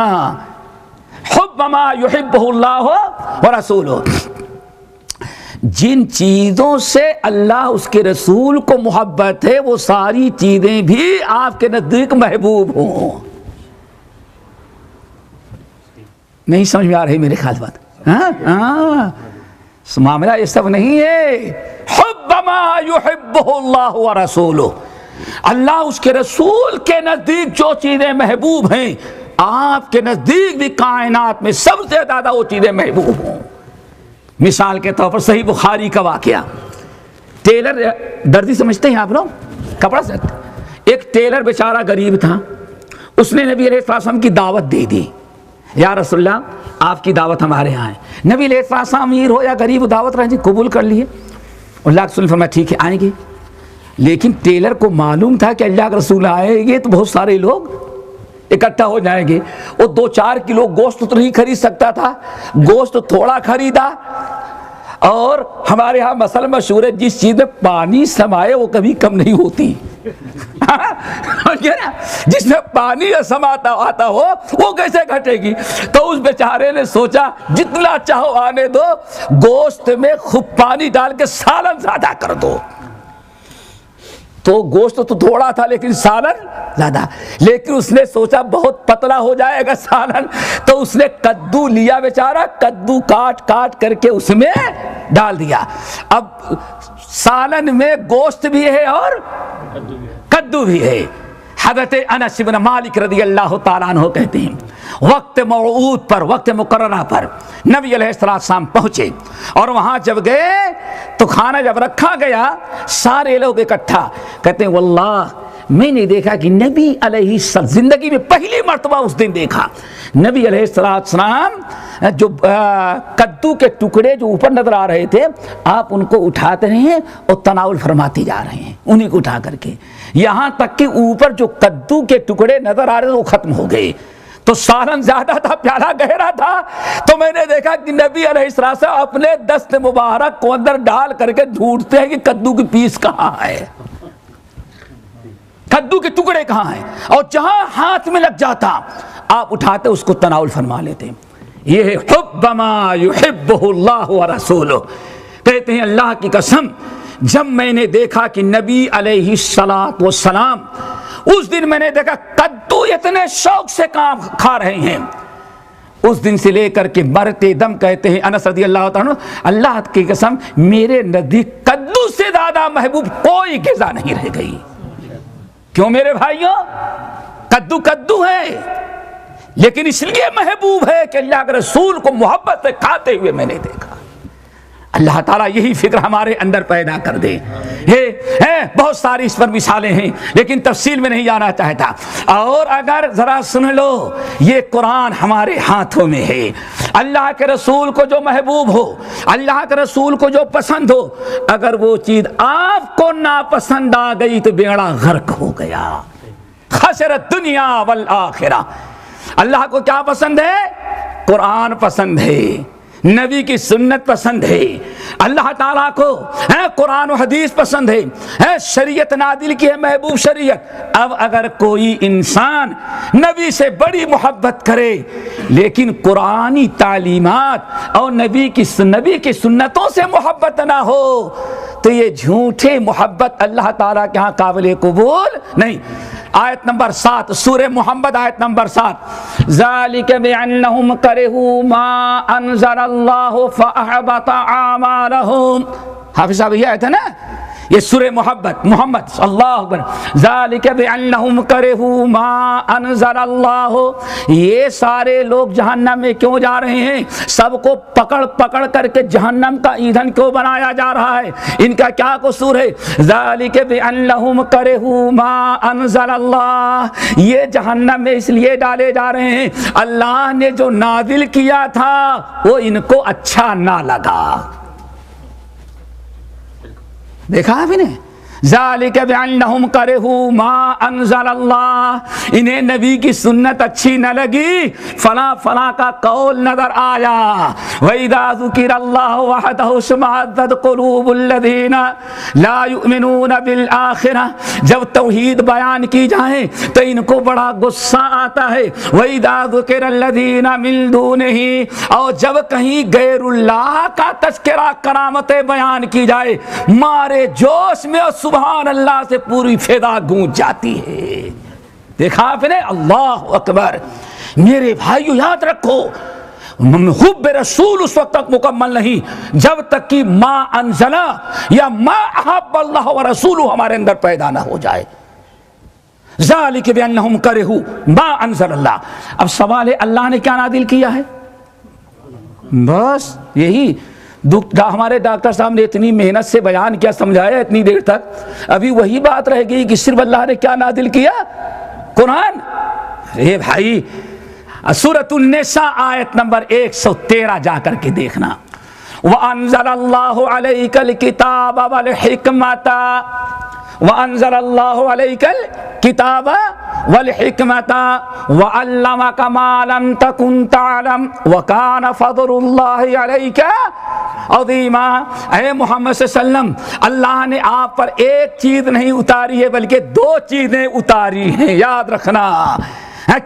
A: حب ما یحبہ اللہ ورسولہ. جن چیزوں سے اللہ اس کے رسول کو محبت ہے وہ ساری چیزیں بھی آپ کے نزدیک محبوب ہوں. نہیں سمجھ میں آ رہی میرے خیال بات؟ معاملہ یہ سب نہیں ہے. حب ما یحبہ اللہ ورسولہ. اللہ اس کے رسول کے نزدیک جو چیزیں محبوب ہیں آپ کے نزدیک بھی کائنات میں سب سے زیادہ وہ چیزیں محبوب ہوں. مثال کے طور پر صحیح بخاری کا واقعہ. ٹیلر دردی سمجھتے ہیں آپ لوگ؟ کپڑا سے ایک ٹیلر بیچارہ غریب تھا. اس نے نبی علیہ السلام کی دعوت دے دی. یا رسول اللہ آپ کی دعوت ہمارے ہاں ہے. نبی علیہ السلام امیر ہو یا غریب دعوت رہے قبول کر لیے. اللہ کے رسول نے فرمایا ٹھیک ہے آئیں گے. لیکن ٹیلر کو معلوم تھا کہ اللہ کے رسول آئیں گے تو بہت سارے لوگ اکٹھا ہو جائیں گے. وہ 2-4 کلو گوشت تو نہیں خرید سکتا تھا. گوشت تھوڑا خریدا. اور ہمارے ہاں مسئلہ مشہور ہے جس چیز میں پانی سمائے وہ کبھی کم نہیں ہوتی. جس میں پانی سماتا آتا ہو وہ کیسے گھٹے گی. تو اس بیچارے نے سوچا جتنا چاہو آنے دو، گوشت میں خوب پانی ڈال کے سالن زیادہ کر دو. تو گوشت تو تھوڑا تھا لیکن سالن زیادہ. لیکن اس نے سوچا بہت پتلا ہو جائے گا سالن، تو اس نے کدو لیا بیچارہ، کدو کاٹ کاٹ کر کے اس میں ڈال دیا. اب سالن میں گوشت بھی ہے اور کدو بھی ہے. حضرت انس بن مالک رضی اللہ تعالیٰ عنہ کہتے ہیں وقت موعود پر، وقت مقررہ پر نبی علیہ السلام پہنچے. اور وہاں جب گئے تو کھانا جب رکھا گیا سارے لوگ اکٹھا. کہتے ہیں واللہ میں نے دیکھا کہ نبی علیہ السلام زندگی میں پہلی مرتبہ اس دن دیکھا نبی علیہ السلام جو کدو کے ٹکڑے جو اوپر نظر آ رہے تھے آپ ان کو اٹھاتے رہے ہیں اور تناول فرماتے جا رہے ہیں انہیں کو اٹھا کر کے، یہاں تک کہ اوپر جو کدو کے ٹکڑے نظر آ رہے تھے وہ ختم ہو گئے. تو سالن زیادہ تھا، پیالہ گہرا تھا. تو میں نے دیکھا کہ نبی علیہ السلام اپنے دست مبارک کو اندر ڈال کر کے ڈھونڈتے ہیں کہ کدو کی پیس کہاں ہے، کدو کے ٹکڑے کہاں ہیں. اور جہاں ہاتھ میں لگ جاتا آپ اٹھاتے اس کو تناول فرما لیتے. یہ ہے حب ما یحبہ اللہ ورسولہ. کہتے ہیں اللہ کی قسم جب میں نے دیکھا کہ نبی علیہ السلام اس دن میں نے دیکھا کدو اتنے شوق سے کام کھا رہے ہیں، اس دن سے لے کر کے مرتے دم کہتے ہیں انس رضی اللہ تعالیٰ اللہ کی قسم میرے نزدیک کدو سے زیادہ محبوب کوئی غذا نہیں رہ گئی. کیوں میرے بھائیوں؟ کدو کدو ہے لیکن اس لیے محبوب ہے کہ اللہ کے رسول کو محبت سے کھاتے ہوئے میں نے دیکھا. اللہ تعالیٰ یہی فکر ہمارے اندر پیدا کر دے. بہت ساری اس پر مثالیں ہیں لیکن تفصیل میں نہیں جانا چاہتا. اور اگر ذرا سن لو یہ قرآن ہمارے ہاتھوں میں ہے. اللہ کے رسول کو جو محبوب ہو، اللہ کے رسول کو جو پسند ہو، اگر وہ چیز آپ کو ناپسند آ گئی تو بیڑا غرق ہو گیا. خسرت دنیا والآخرہ. اللہ کو کیا پسند ہے؟ قرآن پسند ہے، نبی کی سنت پسند ہے. اللہ تعالیٰ کو قرآن و حدیث پسند ہے، شریعت نازل کی ہے محبوب شریعت. اب اگر کوئی انسان نبی سے بڑی محبت کرے لیکن قرآنی تعلیمات اور نبی کی سنتوں سے محبت نہ ہو تو یہ جھوٹے محبت اللہ تعالیٰ کے ہاں قابل قبول نہیں. آیت نمبر 7 سورہ محمد آیت نمبر 7 ذالک بأنہم کرہوا ما انزل اللہ فأحبط اعمالہم. حافظ صاحب یہ آیت ہے نا، یہ سورہ محمد اللہ اکبر. ذالک بأنہم کرہوا ما انزل اللہ. یہ سارے لوگ جہنم میں کیوں جا رہے ہیں؟ سب کو پکڑ پکڑ کر کے جہنم کا ایندھن کیوں بنایا جا رہا ہے؟ ان کا کیا قصور ہے؟ ذالک بأنہم کرہوا ما انزل اللہ. یہ جہنم میں اس لیے ڈالے جا رہے ہیں اللہ نے جو نازل کیا تھا وہ ان کو اچھا نہ لگا. دیکھا آپ نے ذالک بأنہم کرہوا ما انزل اللہ، انہیں نبی کی سنت اچھی نہ لگی، فلاں فلاں کا قول نظر آیا۔ وَإِذَا ذُكِرَ اللَّهُ وَحْدَهُ اشْمَأَزَّتْ قُلُوبُ الَّذِينَ لَا يُؤْمِنُونَ بِالْآخِرَةِ، جب توحید بیان کی جائے تو ان کو بڑا غصہ آتا ہے۔ وَإِذَا ذُكِرَ الَّذِينَ مِن دُونِهِ، اور جب کہیں غیر اللہ کا تذکرہ کرامتیں بیان کی جائے، مارے جوش میں اور سبحان اللہ سے پوری فضا گونج جاتی ہے۔ دیکھا آپ نے؟ اللہ اکبر۔ میرے بھائیو یاد رکھو، حب رسول اس وقت تک مکمل نہیں جب تک کہ ما انزلہ یا ما احب اللہ و رسولہ ہمارے اندر پیدا نہ ہو جائے۔ ذالک بانہم کرہوا ما انزل اللہ۔ اب سوال ہے اللہ نے کیا نازل کیا ہے؟ بس یہی ہمارے ڈاکٹر صاحب نے اتنی محنت سے بیان کیا، سمجھایا اتنی دیر تک، ابھی وہی بات رہ گئی کہ صرف اللہ نے کیا نازل کیا؟ قرآن۔ اے بھائی سورۃ النساء آیت نمبر 113 جا کر کے دیکھنا، وَأَنزَلَ اللَّهُ عَلَيْكَ الْكِتَابَ وَالْحِكْمَةَ وَأَنزَلَ اللَّهُ عَلَيْكَ الْكِتَابَ وَالْحِكْمَةَ وَعَلَّمَكَ مَا لَمْ تَكُنْ تَعْلَمْ وَكَانَ فَضْلُ اللَّهِ عَلَيْكَ عَظِيمًا۔ اے محمد صلی اللہ علیہ وسلم، اللہ نے آپ پر ایک چیز نہیں اتاری ہے بلکہ دو چیزیں اتاری ہیں، یاد رکھنا۔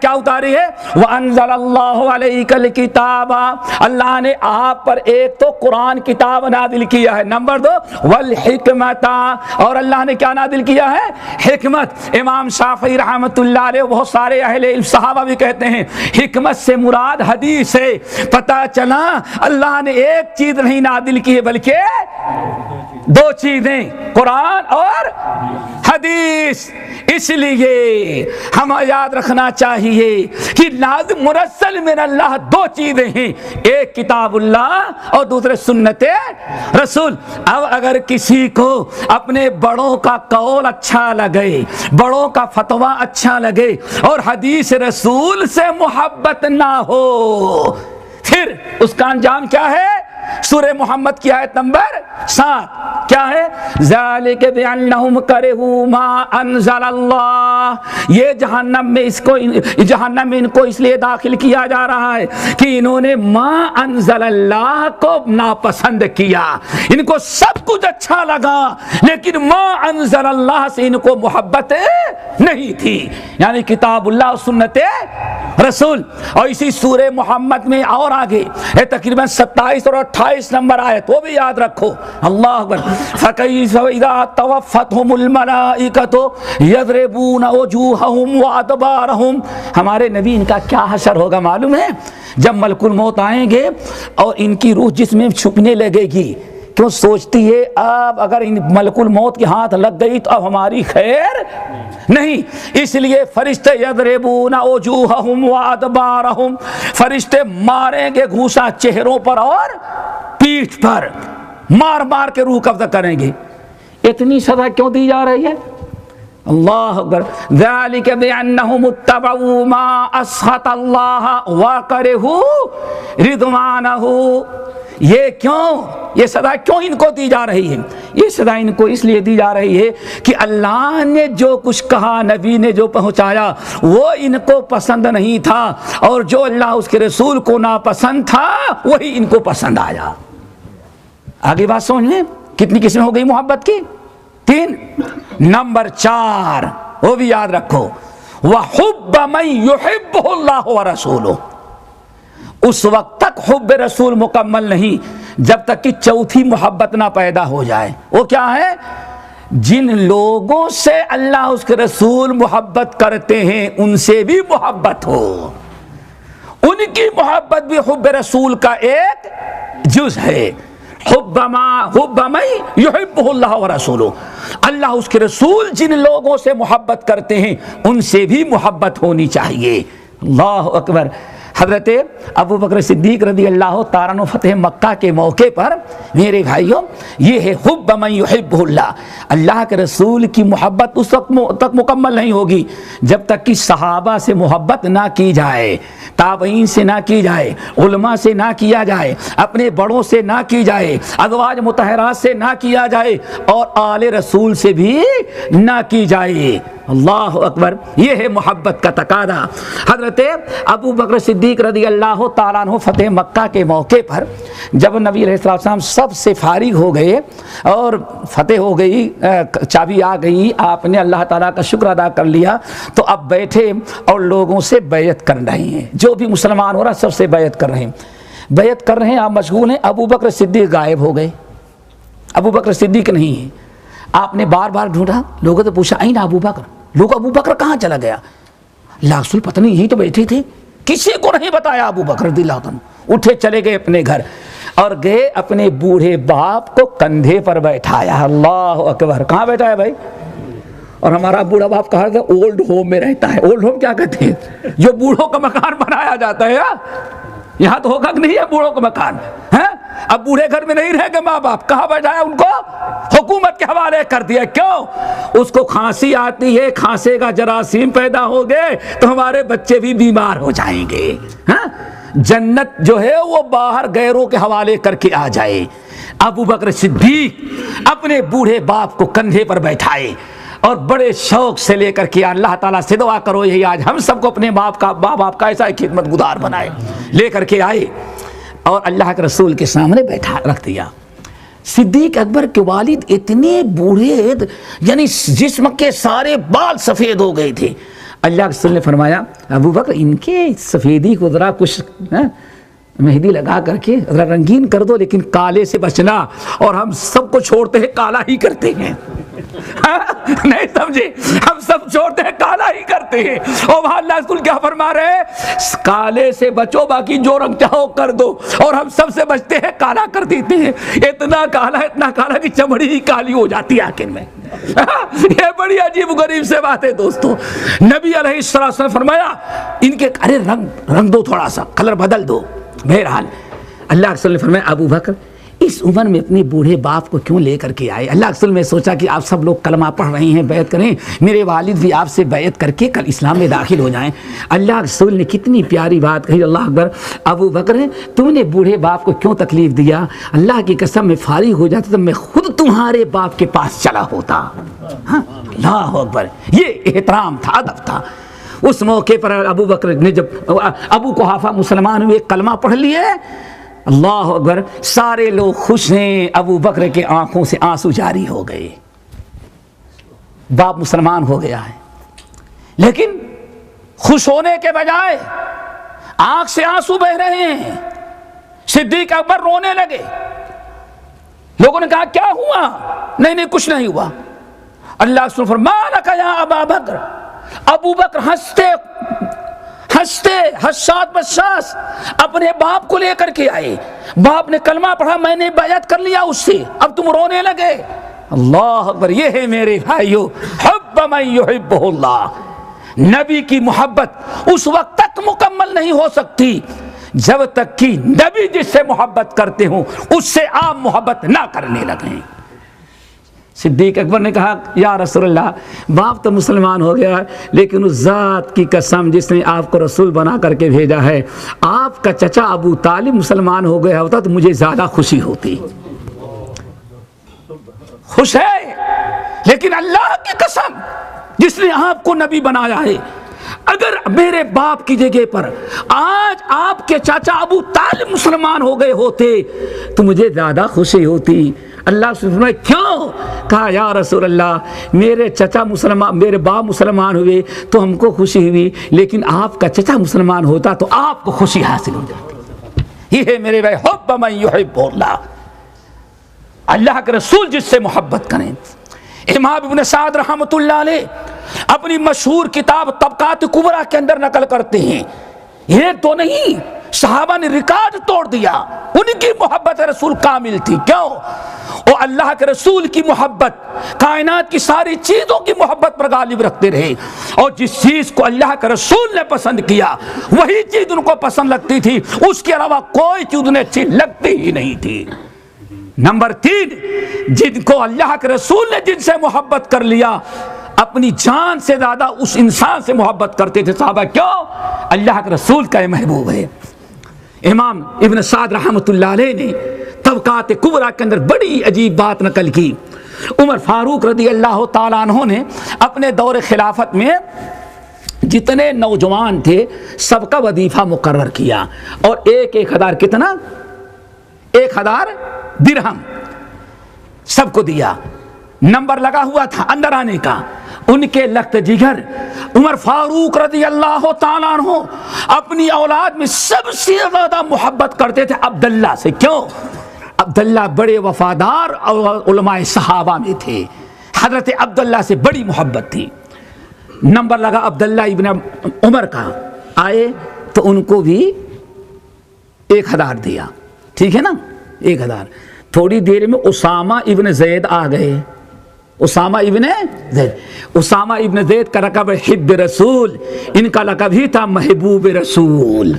A: کیا اتاری ہے؟ وَأَنزَلَ اللَّهُ عَلَيْكَ الْكِتَابَ، اللہ نے آپ پر ایک تو قرآن کتاب نازل کیا ہے، نمبر 2 وَالْحِكْمَةَ، اور اللہ نے کیا نازل کیا ہے؟ حکمت۔ امام شافعی رحمۃ اللہ علیہ، بہت سارے اہل علم صحابہ بھی کہتے ہیں حکمت سے مراد حدیث ہے۔ پتہ چلا اللہ نے ایک چیز نہیں نازل کی ہے بلکہ دو چیزیں، قرآن اور حدیث۔ اس لیے ہمیں یاد رکھنا چاہیے کہ لازم مرسل من اللہ دو چیزیں ہیں، ایک کتاب اللہ اور دوسرے سنت رسول۔ اب اگر کسی کو اپنے بڑوں کا قول اچھا لگے، بڑوں کا فتویٰ اچھا لگے اور حدیث رسول سے محبت نہ ہو، پھر اس کا انجام کیا ہے؟ سورہ محمد کی آیت نمبر 7 کیا ہے؟ ذالک بانہم کرہوا ما انزل اللہ، یہ جہنم میں ان کو اس لیے داخل کیا جا رہا ہے کہ انہوں نے ما انزل اللہ کو ناپسند کیا۔ ان کو سب کچھ اچھا لگا لیکن ما انزل اللہ سے ان کو محبت نہیں تھی، یعنی کتاب اللہ اور سنت رسول۔ اور اسی سورہ محمد میں اور آگے تقریباً 27 اور 28 نمبر آیت، وہ بھی یاد رکھو۔ اللہ اکبر۔ فَكَيْفَ إِذَا تَوَفَّتْهُمُ الْمَلَائِكَةُ يَضْرِبُونَ وُجُوهَهُمْ وَأَدْبَارَهُمْ، ہمارے نبی ان کا کیا حشر ہوگا معلوم ہے؟ جب ملک الموت آئیں گے اور ان کی روح جسم میں چھپنے لگے گی، کیوں سوچتی ہے اب اگر ان ملک الموت کے ہاتھ لگ گئی تو اب ہماری خیر نہیں، اس لیے فرشتے یضربون وجوہہم وادبارہم، فرشتے ماریں گے گھوسا چہروں پر اور پیٹھ پر، مار مار کے روح قبضہ کریں گے۔ اتنی سزا کیوں دی جا رہی ہے؟ اللہ اکبر۔ ذالک بانہم اتبعوا ما اسخط اللہ وکرہوا رضوانہ، یہ کیوں، یہ سزا کیوں ان کو دی جا رہی ہے؟ یہ سزا ان کو اس لیے دی جا رہی ہے کہ اللہ نے جو کچھ کہا، نبی نے جو پہنچایا وہ ان کو پسند نہیں تھا، اور جو اللہ اس کے رسول کو ناپسند تھا وہی ان کو پسند آیا۔ آگے بات سمجھ لیں، کتنی قسمیں ہو گئی محبت کی؟ 3۔ نمبر 4 وہ بھی یاد رکھو، وَحُبَّ مَن يُحِبُّهُ اللَّهُ وَرَسُولُهُ، اس وقت تک حب رسول مکمل نہیں جب تک کہ چوتھی محبت نہ پیدا ہو جائے۔ وہ کیا ہے؟ جن لوگوں سے اللہ اس کے رسول محبت کرتے ہیں ان سے بھی محبت ہو، ان کی محبت بھی حب رسول کا ایک جز ہے۔ حب من یحبہ اللہ ورسولہ، اللہ اس کے رسول جن لوگوں سے محبت کرتے ہیں ان سے بھی محبت ہونی چاہیے۔ اللہ اکبر۔ حضرت ابو بکر صدیق رضی اللہ تعالیٰ عنہ فتح مکہ کے موقع پر میرے بھائیوں یہ ہے حب من یحبہ اللہ، اللہ کے رسول کی محبت اس وقت تک مکمل نہیں ہوگی جب تک کہ صحابہ سے محبت نہ کی جائے، تابعین سے نہ کی جائے، علماء سے نہ کیا جائے، اپنے بڑوں سے نہ کی جائے، ازواج مطہرات سے نہ کیا جائے، اور آل رسول سے بھی نہ کی جائے۔ اللہ اکبر، یہ ہے محبت کا تقاضا۔ حضرت ابو بکر صدیق رضی اللہ تعالیٰ عنہ فتح مکہ کے موقع پر جب نبی علیہ السلام سب سے فارغ ہو گئے اور فتح ہو گئی، چابی آ گئی، آپ نے اللہ تعالیٰ کا شکر ادا کر لیا، تو اب بیٹھے اور لوگوں سے بیعت کر رہے ہیں، جو بھی مسلمان ہو رہا سب سے بیعت کر رہے ہیں، بیعت کر رہے ہیں، آپ مشغول ہیں۔ ابو بکر صدیق غائب ہو گئے، ابو بکر صدیق نہیں ہے۔ آپ نے بار بار ڈھونڈا، لوگوں سے پوچھا این ابو بکر، لوگ ابو بکر کہاں چلا گیا؟ اللہ رسول پتہ نہیں یہی تو بیٹھے تھے، کسی کو نہیں بتایا۔ ابو بکر رضی اللہ عنہ اٹھے چلے گئے اپنے گھر اور گئے اپنے بوڑھے باپ کو کندھے پر بیٹھایا۔ اللہ اکبر، کہاں بیٹھا ہے بھائی؟ اور ہمارا بوڑھا باپ کہا کہ اولڈ ہوم میں رہتا ہے۔ اولڈ ہوم کیا کہتے ہیں؟ جو بوڑھوں کا مکان بنایا جاتا ہے، یہاں تو ہوگا کہ نہیں ہے بوڑھوں کا مکان؟ اب بوڑھے گھر میں نہیں رہ گئے ماں باپ، کہاں بیٹھایا ان کو؟ حکومت کے حوالے کر دیا۔ کیوں؟ اس کو کھانسی آتی ہے، کھانسے کا جراثیم پیدا ہو گئے تو ہمارے بچے بھی بیمار ہو جائیں گے۔ جنت جو ہے وہ باہر غیروں کے حوالے کر کے آ جائے۔ ابو بکر صدیق اپنے بوڑھے باپ کو کندھے پر بیٹھائے اور بڑے شوق سے لے کر کے اللہ تعالیٰ سے دعا کرو یہی آج ہم سب کو اپنے ماں باپ کا ایسا خدمت گزار بنائے، لے کر کے آئے اور اللہ کے رسول کے سامنے بیٹھا رکھ دیا۔ صدیق اکبر کے والد اتنے بوڑھے، یعنی جسم کے سارے بال سفید ہو گئے تھے۔ اللہ کے رسول نے فرمایا ابو بکر ان کے سفیدی کو ذرا کچھ مہندی لگا کر کے ذرا رنگین کر دو، لیکن کالے سے بچنا، اور ہم سب کو چھوڑتے ہیں کالا ہی کرتے ہیں۔ نہیں سمجھے؟ ہم سب چھوڑتے ہیں کالا ہی کرتے ہیں، اور وہاں اللہ رسول کیا فرما رہے ہیں؟ کالے سے بچو، باقی جو رنگ چاہو کر دو، اور ہم سب سے بچتے ہیں کالا کر دیتے ہیں۔ اتنا کالا کہ چمڑی ہی کالی ہو جاتی ہے آخر میں۔ یہ بڑی عجیب و غریب سے بات ہے دوستو۔ نبی علیہ السلام نے فرمایا ان کے ارے رنگ دو، تھوڑا سا کلر بدل دو۔ بہرحال اللہ کے رسول نے فرمایا ابو بکر اس عمر میں اپنے بوڑھے باپ کو کیوں لے کر کے آئے؟ اللہ کے رسول نے سوچا کہ آپ سب لوگ کلمہ پڑھ رہے ہیں، بیعت کریں، میرے والد بھی آپ سے بیعت کر کے کل اسلام میں داخل ہو جائیں۔ اللہ کے رسول نے کتنی پیاری بات کہی، اللہ اکبر، ابو بکر تم نے بوڑھے باپ کو کیوں تکلیف دیا؟ اللہ کی قسم میں فارغ ہو جاتا تو میں خود تمہارے باپ کے پاس چلا ہوتا۔ اللہ اکبر، یہ احترام تھا، ادب تھا۔ اس موقع پر ابو بکر نے جب ابو قحافہ مسلمان ہوئے، کلمہ پڑھ لیے، اللہ اکبر، سارے لوگ خوش ہیں۔ ابو بکر کے آنکھوں سے آنسو جاری ہو گئے، باپ مسلمان ہو گیا ہے، لیکن خوش ہونے کے بجائے آنکھ سے آنسو بہ رہے ہیں۔ صدیق اکبر رونے لگے، لوگوں نے کہا کیا ہوا؟ نہیں کچھ نہیں ہوا۔ اللہ سبحانہ فرمایا لک یا ابا بکر، ابو بکر ہنستے حساس بساس اپنے باپ کو لے کر کے آئے۔ باپ نے کلمہ پڑھا، میں نے بیعت کر لیا اس سے، اب تم رونے لگے۔ اللہ اکبر، یہ ہے میرے بھائیو حب من یحبہ اللہ۔ نبی کی محبت اس وقت تک مکمل نہیں ہو سکتی جب تک کہ نبی جس سے محبت کرتے ہوں اس سے آپ محبت نہ کرنے لگیں۔ صدیق اکبر نے کہا یا رسول اللہ، باپ تو مسلمان ہو گیا لیکن اس ذات کی قسم جس نے آپ کو رسول بنا کر کے بھیجا ہے، آپ کا چچا ابو طالب مسلمان ہو گیا ہوتا تو مجھے زیادہ خوشی ہوتی۔ خوش ہے، لیکن اللہ کی قسم جس نے آپ کو نبی بنایا ہے، اگر میرے باپ کی جگہ پر آج آپ کے چاچا ابو طالب مسلمان ہو گئے ہوتے تو مجھے زیادہ خوشی ہوتی۔ اللہ سے فرمایا کیوں؟ کہا یا رسول اللہ، میرے چچا مسلمان، میرے باپ مسلمان ہوئے تو ہم کو خوشی ہوئی، لیکن آپ کا چچا مسلمان ہوتا تو آپ کو خوشی حاصل ہو جاتی۔ یہ ہے میرے بھائی حب من یحب اللہ، اللہ کے رسول جس سے محبت کریں۔ امام ابن سعد رحمۃ اللہ علیہ اپنی مشہور کتاب طبقات کبریٰ کے اندر نقل کرتے ہیں، یہ تو نہیں صحابہ نے ریکارڈ توڑ دیا، ان کی محبت رسول کامل تھی۔ کیوں؟ وہ اللہ کے رسول کی محبت کائنات کی ساری چیزوں کی محبت پر غالب رکھتے رہے، اور جس چیز کو اللہ کے رسول نے پسند کیا وہی چیز ان کو پسند لگتی تھی، اس کے علاوہ کوئی چیز انہیں اچھی لگتی ہی نہیں تھی۔ نمبر 3، جن کو اللہ کے رسول نے جن سے محبت کر لیا، اپنی جان سے زیادہ اس انسان سے محبت کرتے تھے صحابہ۔ کیوں؟ اللہ کے رسول کا یہ محبوب ہے۔ امام ابن سعد رحمۃ اللہ علیہ نے طبقات کبریٰ کے اندر بڑی عجیب بات نقل کی۔ عمر فاروق رضی اللہ تعالیٰ عنہ نے اپنے دور خلافت میں جتنے نوجوان تھے سب کا وظیفہ مقرر کیا، اور 1000 کتنا؟ 1000 درہم سب کو دیا، نمبر لگا ہوا تھا اندر آنے کا۔ ان کے لخت جگر عمر فاروق رضی اللہ تعالیٰ عنہ اپنی اولاد میں سب سے زیادہ محبت کرتے تھے عبداللہ سے۔ کیوں؟ عبداللہ بڑے وفادار اور علماء صحابہ میں تھے، حضرت عبداللہ سے بڑی محبت تھی۔ نمبر لگا عبداللہ ابن عمر کا، آئے تو ان کو بھی 1000 دیا، ٹھیک ہے نا؟ 1000۔ تھوڑی دیر میں اسامہ ابن زید آ گئے۔ اسامہ ابن زید کا لقب حب رسول، ان کا لقب ہی تھا محبوب رسول۔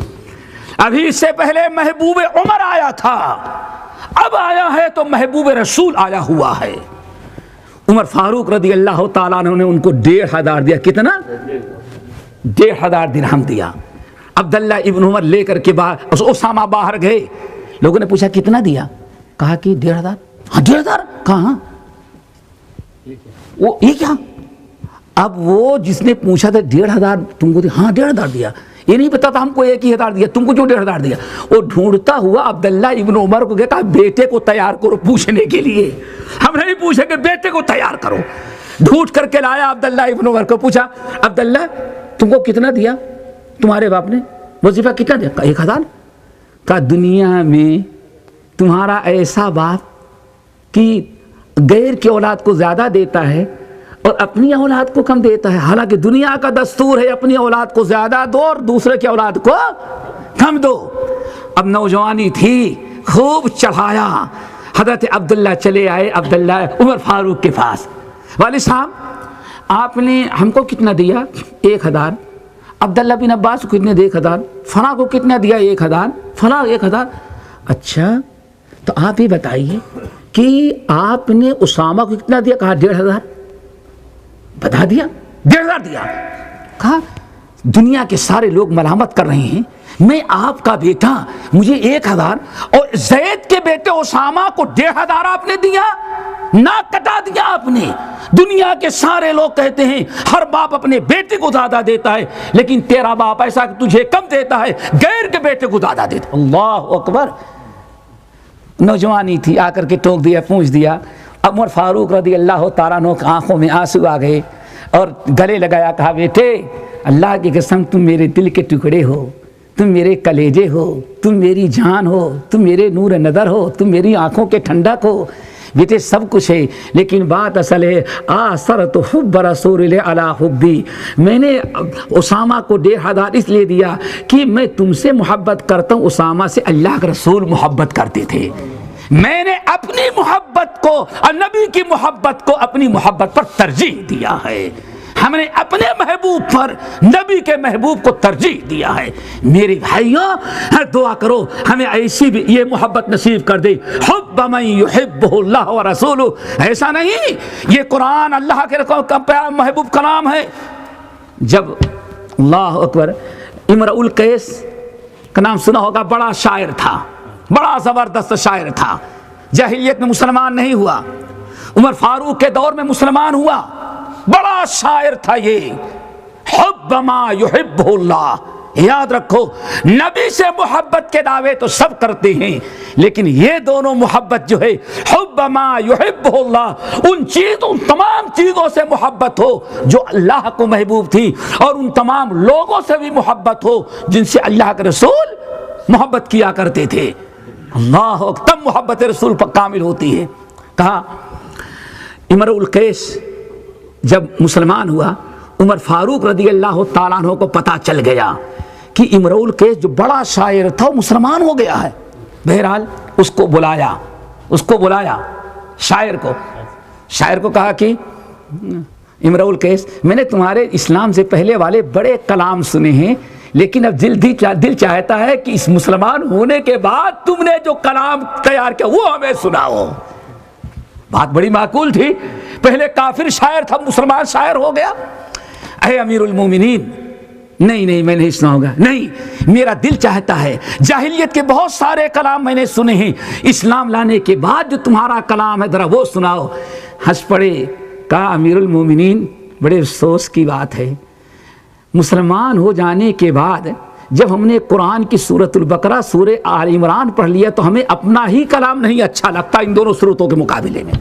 A: ابھی اس سے پہلے محبوب عمر آیا تھا، اب آیا ہے تو محبوب رسول آیا ہوا ہے۔ عمر فاروق رضی اللہ تعالیٰ عنہ نے ان کو 1500 دیا۔ کتنا؟ 1500 درہم دیا۔ عبداللہ ابن عمر لے کر کے باہر، اسامہ باہر گئے، لوگوں نے پوچھا کتنا دیا؟ کہا کہ 1500۔ ہاں 1500 کہاں؟ وہ یہ کیا؟ اب وہ جس نے پوچھا تھا 1500 تم کو دیا؟ ہاں 1500 دیا۔ یہ نہیں پتا تھا ہم کو 1000 دیا، تم کو کیوں 1500 دیا؟ وہ ڈھونڈتا ہوا عبداللہ ابن عمر کو کہا بیٹے کو تیار کرو پوچھنے کے لیے، ہم نہیں پوچھیں گے، بیٹے کو تیار کرو۔ ڈھونڈ کر کے لایا عبداللہ ابن عمر کو، پوچھا عبداللہ تم کو کتنا دیا تمہارے باپ نے؟ وظیفہ کتنا دیا؟ 1000۔ کہا دنیا میں تمہارا ایسا باپ کہ غیر کی اولاد کو زیادہ دیتا ہے اور اپنی اولاد کو کم دیتا ہے، حالانکہ دنیا کا دستور ہے اپنی اولاد کو زیادہ دو اور دوسرے کی اولاد کو کم دو۔ اب نوجوانی تھی، خوب چڑھایا۔ حضرت عبداللہ چلے آئے عبداللہ عمر فاروق کے پاس، والد صاحب آپ نے ہم کو کتنا دیا؟ 1000۔ عبداللہ بن عباس کو کتنے دیا؟ 1000۔ فلاں کو کتنا دیا؟ 1000۔ فلاں 1000۔ اچھا تو آپ یہ بتائیے کہ آپ نے اسامہ کو کتنا دیا؟ کہا 1500۔ بتا دیا 1500 دیا۔ کہا دنیا کے سارے لوگ ملامت کر رہے ہیں، میں آپ کا بیٹا، مجھے 1000 اور زید کے بیٹے اسامہ کو 1500 آپ نے دیا، ناک کٹا دیا آپ نے۔ دنیا کے سارے لوگ کہتے ہیں ہر باپ اپنے بیٹے کو زیادہ دیتا ہے، لیکن تیرا باپ ایسا کہ تجھے کم دیتا ہے، غیر کے بیٹے کو زیادہ دیتا ہے۔ اللہ اکبر۔ نوجوانی تھی، آ کر کے ٹوک دیا، پوچھ دیا۔ عمر فاروق رضی اللہ تعالیٰ عنہ کی آنکھوں میں آنسو آ گئے اور گلے لگایا، کہا بیٹے اللہ کی قسم تم میرے دل کے ٹکڑے ہو، تم میرے کلیجے ہو، تم میری جان ہو، تم میرے نور نظر ہو، تم میری آنکھوں کے ٹھنڈک ہو، بیٹے سب کچھ ہے، لیکن بات اصل ہے آثرت حب رسول اللہ علی حبی، میں نے اسامہ کو 1500 اس لیے دیا کہ میں تم سے محبت کرتا ہوں، اسامہ سے اللہ کے رسول محبت کرتے تھے، میں نے اپنی محبت کو اور نبی کی محبت کو اپنی محبت پر ترجیح دیا ہے، ہم نے اپنے محبوب پر نبی کے محبوب کو ترجیح دیا ہے۔ میرے بھائیوں دعا کرو ہمیں ایسی بھی یہ محبت نصیب کر دے، حب من یحبہ اللہ ورسولہ، ایسا نہیں یہ قرآن اللہ کے محبوب کلام ہے۔ جب اللہ اکبر، امرؤ القیس کا نام سنا ہوگا، بڑا شاعر تھا، بڑا زبردست شاعر تھا، جاہلیت میں مسلمان نہیں ہوا، عمر فاروق کے دور میں مسلمان ہوا، بڑا شاعر تھا یہ۔ حب ما یحبہ اللہ، یاد رکھو نبی سے محبت کے دعوے تو سب کرتے ہیں، لیکن یہ دونوں محبت جو ہے حب ما یحبہ اللہ، ان تمام چیزوں سے محبت ہو جو اللہ کو محبوب تھی، اور ان تمام لوگوں سے بھی محبت ہو جن سے اللہ کے رسول محبت کیا کرتے تھے۔ اللہ تب محبت رسول پر کامل ہوتی ہے۔ کہا امرؤ القیس جب مسلمان ہوا، عمر فاروق رضی اللہ تعالیٰ عنہ کو پتہ چل گیا کہ امرؤ القیس جو بڑا شاعر تھا وہ مسلمان ہو گیا ہے. بہرحال اس کو بلایا شاعر کو کہا کہ امرؤ القیس میں نے تمہارے اسلام سے پہلے والے بڑے کلام سنے ہیں، لیکن اب دل چاہتا ہے کہ اس مسلمان ہونے کے بعد تم نے جو کلام تیار کیا وہ ہمیں سناؤ. بات بڑی معقول تھی، پہلے کافر شاعر تھا، مسلمان شاعر ہو گیا. اے امیر المومنین، نہیں میں نہیں سناؤں گا، نہیں، میرا دل چاہتا ہے، جاہلیت کے بہت سارے کلام میں نے سنے ہیں، اسلام لانے کے بعد جو تمہارا کلام ہے ذرا وہ سناؤ. ہنس پڑے. کہا امیر المومنین بڑے افسوس کی بات ہے، مسلمان ہو جانے کے بعد جب ہم نے قرآن کی سورۃ البقرہ سورہ آل عمران پڑھ لیا تو ہمیں اپنا ہی کلام نہیں اچھا لگتا ان دونوں سورتوں کے مقابلے میں.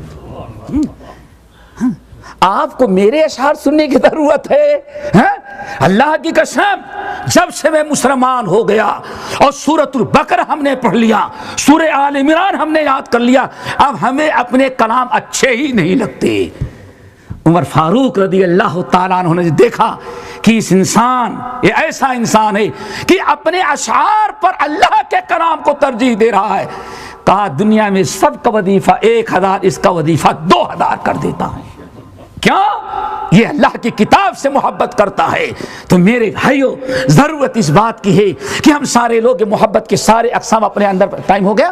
A: آپ کو میرے اشعار سننے کی ضرورت ہے؟ اللہ کی قسم، جب سے میں مسلمان ہو گیا اور سورۃ البقرہ ہم نے پڑھ لیا، سورہ آل عمران ہم نے یاد کر لیا، اب ہمیں اپنے کلام اچھے ہی نہیں لگتے. عمر فاروق رضی اللہ تعالیٰ عنہ نے دیکھا کہ اس انسان، یہ ایسا انسان ہے کہ اپنے اشعار پر اللہ کے کلام کو ترجیح دے رہا ہے. کہا دنیا میں سب کا وظیفہ 1000، اس کا وظیفہ 2000 کر دیتا ہے. کیا؟ یہ اللہ کی کتاب سے محبت کرتا ہے. تو میرے بھائیو، ضرورت اس بات کی ہے کہ ہم سارے لوگ محبت کے سارے اقسام اپنے اندر، ٹائم ہو گیا،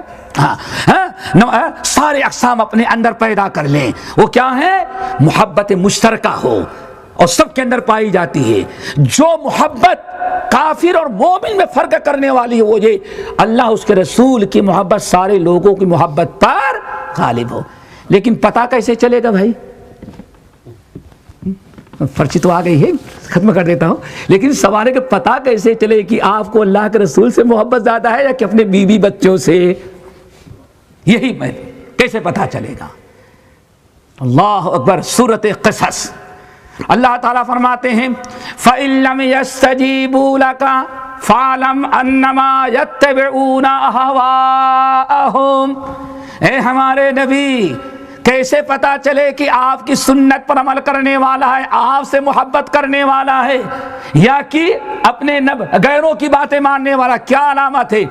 A: سارے اقسام اپنے اندر پیدا کر لیں. وہ کیا ہے؟ محبت مشترکہ ہو اور سب کے اندر پائی جاتی ہے. جو محبت کافر اور مومن میں فرق کرنے والی ہے وہ یہ اللہ اس کے رسول کی محبت سارے لوگوں کی محبت پر غالب ہو. لیکن پتہ کیسے چلے گا بھائی؟ پرچی تو آ گئی ہے، ختم کر دیتا ہوں، لیکن سوال ہے کہ پتہ کیسے چلے کہ آپ کو اللہ کے رسول سے محبت زیادہ ہے یا کہ اپنے بیوی بچوں سے؟ یہی میں کیسے پتہ چلے گا؟ اللہ اکبر. سورۃ قصص اللہ تعالیٰ فرماتے ہیں فَإِن لَّمْ يَسْتَجِيبُوا لَكَ فَاعْلَمْ أَنَّمَا يَتَّبِعُونَ أَهْوَاءَهُمْ. اے ہمارے نبی، کیسے پتا چلے کہ آپ کی سنت پر عمل کرنے والا ہے، آپ سے محبت کرنے والا ہے، یا کہ اپنے غیروں کی باتیں ماننے والا؟ کیا علامت ہے؟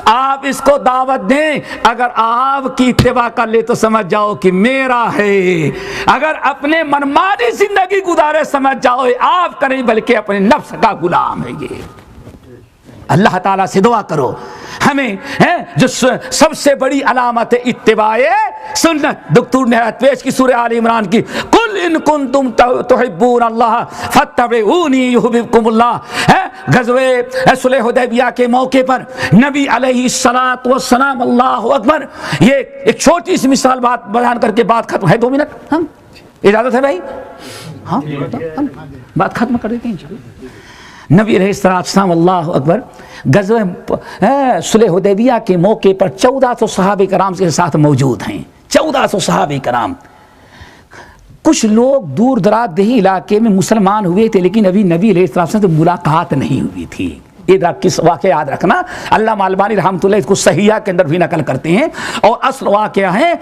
A: آپ اس کو دعوت دیں، اگر آپ کی اتباع کر لے تو سمجھ جاؤ کہ میرا ہے، اگر اپنے منمانی زندگی گزارے سمجھ جاؤ آپ کا نہیں بلکہ اپنے نفس کا غلام ہے. یہ اللہ تعالیٰ سے دعا کرو ہمیں جو سب سے بڑی علامت ہے اتباع سنت. دکتور نے پیش کی سورہ آل عمران کی، قل ان کنتم تحبون اللہ فاتبعونی یحببکم اللہ. غزوہ صلح حدیبیہ کے موقع پر نبی علیہ الصلوۃ والسلام، اللہ اکبر، یہ ایک چھوٹی سی مثال بات بیان کر کے بات ختم ہے. 2 منٹ اجازت ہے بھائی؟ ہاں بات ختم کر دیتے ہیں. نبی علیہ السلام، اللہ اکبر، غزوہ صلح حدیبیہ کے موقع پر 1400 صحابہ کرام کے ساتھ موجود ہیں. 1400 صحابہ کرام. کچھ لوگ دور دراز دیہی علاقے میں مسلمان ہوئے تھے، لیکن ابھی نبی علیہ السلام سے ملاقات نہیں ہوئی تھی. یہ کس واقعہ یاد رکھنا، علامہ البانی رحمۃ اللہ اس کو صحیحہ کے اندر بھی نقل کرتے ہیں، اور اصل واقعہ ہے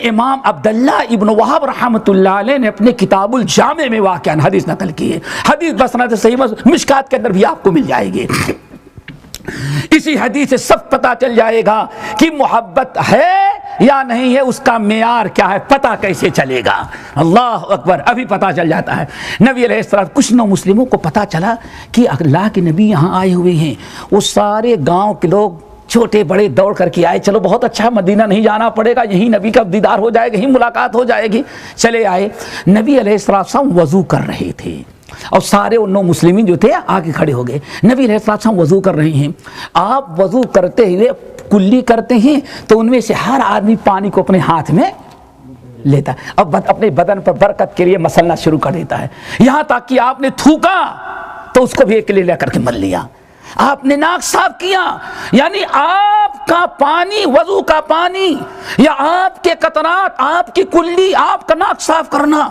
A: امام عبداللہ ابن وہب رحمۃ اللہ علیہ نے اپنے کتاب الجامع میں واقعہ حدیث نقل کی ہے. حدیث بسند صحیح مشکات کے اندر بھی آپ کو مل جائے گی. اسی حدیث سے سب پتہ چل جائے گا کہ محبت ہے یا نہیں ہے، اس کا معیار کیا ہے، پتہ کیسے چلے گا. اللہ اکبر. ابھی پتہ چل جاتا ہے. نبی علیہ السلام، کچھ نو مسلموں کو پتہ چلا کہ اللہ کے نبی یہاں آئے ہوئے ہیں. وہ سارے گاؤں کے لوگ چھوٹے بڑے دوڑ کر کے آئے، چلو بہت اچھا، مدینہ نہیں جانا پڑے گا، یہیں نبی کا دیدار ہو جائے گا، یہیں ملاقات ہو جائے گی. چلے آئے. نبی علیہ السلام وضو کر رہے تھے اور سارے ان 9 مسلمین جو تھے آگے کھڑے ہو گئے. نبی علیہ السلام وضو کر رہے ہیں. آپ وضو کرتے ہوئے کلی کرتے ہیں تو ان میں سے ہر آدمی پانی کو اپنے ہاتھ میں لیتا ہے اور اپنے بدن پر برکت کے لیے مسلنا شروع کر دیتا ہے. یہاں تک کہ آپ نے تھوکا تو اس کو بھی ایک لے لے کر کے مل لیا. آپ نے ناک صاف کیا، یعنی آپ کا پانی، وضو کا پانی یا آپ کے قطرات، آپ کی کلی، آپ کا ناک صاف کرنا،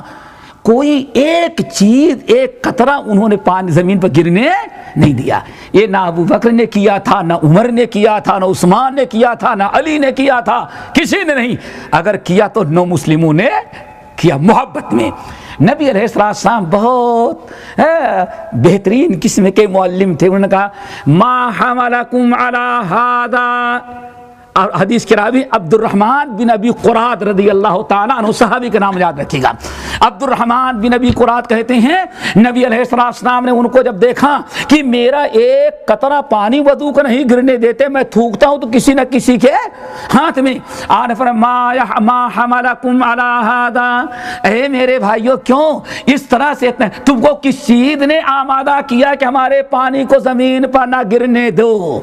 A: کوئی ایک چیز، ایک قطرہ انہوں نے پانی زمین پر گرنے نہیں دیا. یہ نہ ابو بکر نے کیا تھا، نہ عمر نے کیا تھا، نہ عثمان نے کیا تھا، نہ علی نے کیا تھا، کسی نے نہیں. اگر کیا تو 9 مسلموں نے کیا محبت میں. نبی علیہ السلام بہت بہترین قسم کے معلم تھے. انہوں نے کہا ما حملکم علی ھذا، اور حدیث کے راوی عبد الرحمن بن ابی قراد رضی اللہ تعالیٰ عنہ، صحابی کا نام یاد رکھیے گا. عبد الرحمن بن ابی قراد کہتے ہیں نبی علیہ السلام نے ان کو جب دیکھا کہ میرا ایک قطرہ پانی وضو کا نہیں گرنے دیتے، میں تھوکتا ہوں تو کسی نہ کسی کے ہاتھ میں، آنے فرمایا ما حملکم علی ھذا، اے میرے بھائیوں کیوں اس طرح سے تم کو کس چیز نے آمادہ کیا کہ ہمارے پانی کو زمین پر نہ گرنے دو؟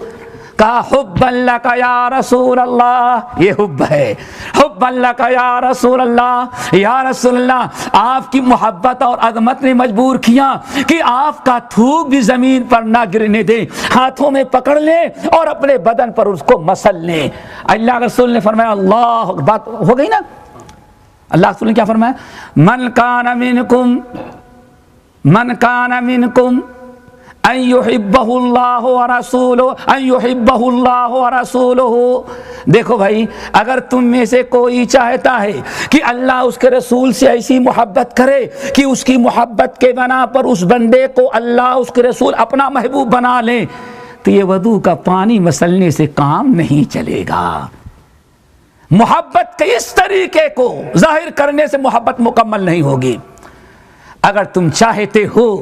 A: کہا حبا لک یا رسول اللہ، یہ حب ہے، حبا لک یا رسول اللہ، یا رسول اللہ آپ کی محبت اور عظمت نے مجبور کیا کہ آپ کا تھوک بھی زمین پر نہ گرنے دیں، ہاتھوں میں پکڑ لیں اور اپنے بدن پر اس کو مسل لیں. اللہ رسول نے فرمایا، اللہ بات ہو گئی نا. اللہ رسول نے کیا فرمایا؟ من کان منکم ان یحبہ اللہ ورسولہ، ان یحبہ اللہ ورسولہ. دیکھو بھائی، اگر تم میں سے کوئی چاہتا ہے کہ اللہ اس کے رسول سے ایسی محبت کرے کہ اس کی محبت کے بنا پر اس بندے کو اللہ اس کے رسول اپنا محبوب بنا لیں، تو یہ وضو کا پانی مسلنے سے کام نہیں چلے گا. محبت کے اس طریقے کو ظاہر کرنے سے محبت مکمل نہیں ہوگی. اگر تم چاہتے ہو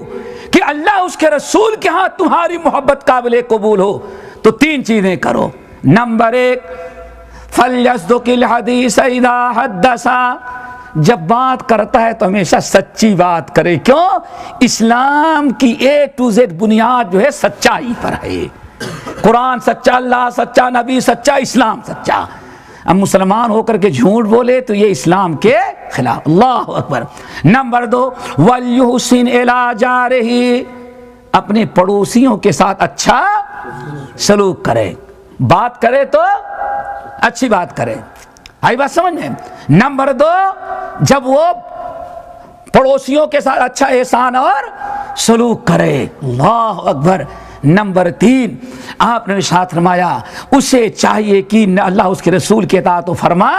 A: کہ اللہ اس کے رسول کے ہاں تمہاری محبت قابل قبول ہو تو 3 چیزیں کرو. نمبر 1، فَلْيَصْدُقِ الْحَدِيثَ إِذَا حَدَّثَ، جب بات کرتا ہے تو ہمیشہ سچی بات کرے. کیوں؟ اسلام کی A to Z بنیاد جو ہے سچائی پر ہے. قرآن سچا، اللہ سچا، نبی سچا، اسلام سچا. اب مسلمان ہو کر کے جھوٹ بولے تو یہ اسلام کے خلاف. اللہ اکبر. نمبر 2، وَلْيُحْسِنْ إِلَىٰ جَارِهِ، اپنے پڑوسیوں کے ساتھ اچھا سلوک کرے، بات کرے تو اچھی بات کرے. آئی بات سمجھ میں؟ نمبر 2، جب وہ پڑوسیوں کے ساتھ اچھا احسان اور سلوک کرے. اللہ اکبر. نمبر 3، آپ نے ارشاد فرمایا اسے چاہیے کہ اللہ اس کے رسول کی اطاعت و فرما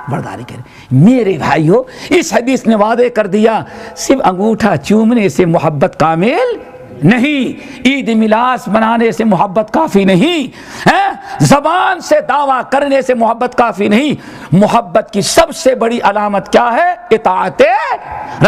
A: برداری کرے. میرے بھائیو، اس حدیث نے وعدے کر دیا صرف انگوٹھا چومنے سے محبت کامل نہیں، عید میلاد منانے سے محبت کافی نہیں، زبان سے دعویٰ کرنے سے محبت کافی نہیں. محبت کی سب سے بڑی علامت کیا ہے؟ اطاعت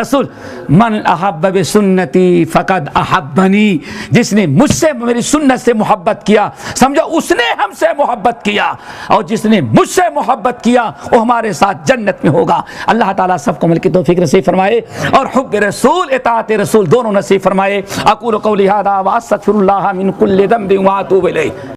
A: رسول. من احب بسنتی فقد احبنی، جس نے مجھ سے میری سنت سے محبت کیا سمجھو اس نے ہم سے محبت کیا، اور جس نے مجھ سے محبت کیا وہ ہمارے ساتھ جنت میں ہوگا. اللہ تعالیٰ سب کو عمل کی توفیق نصیب فرمائے اور حب رسول اطاعت رسول دونوں نصیب فرمائے. اقول قولی ھذا واستغفر اللہ من کل ذنب واتوب الیہ.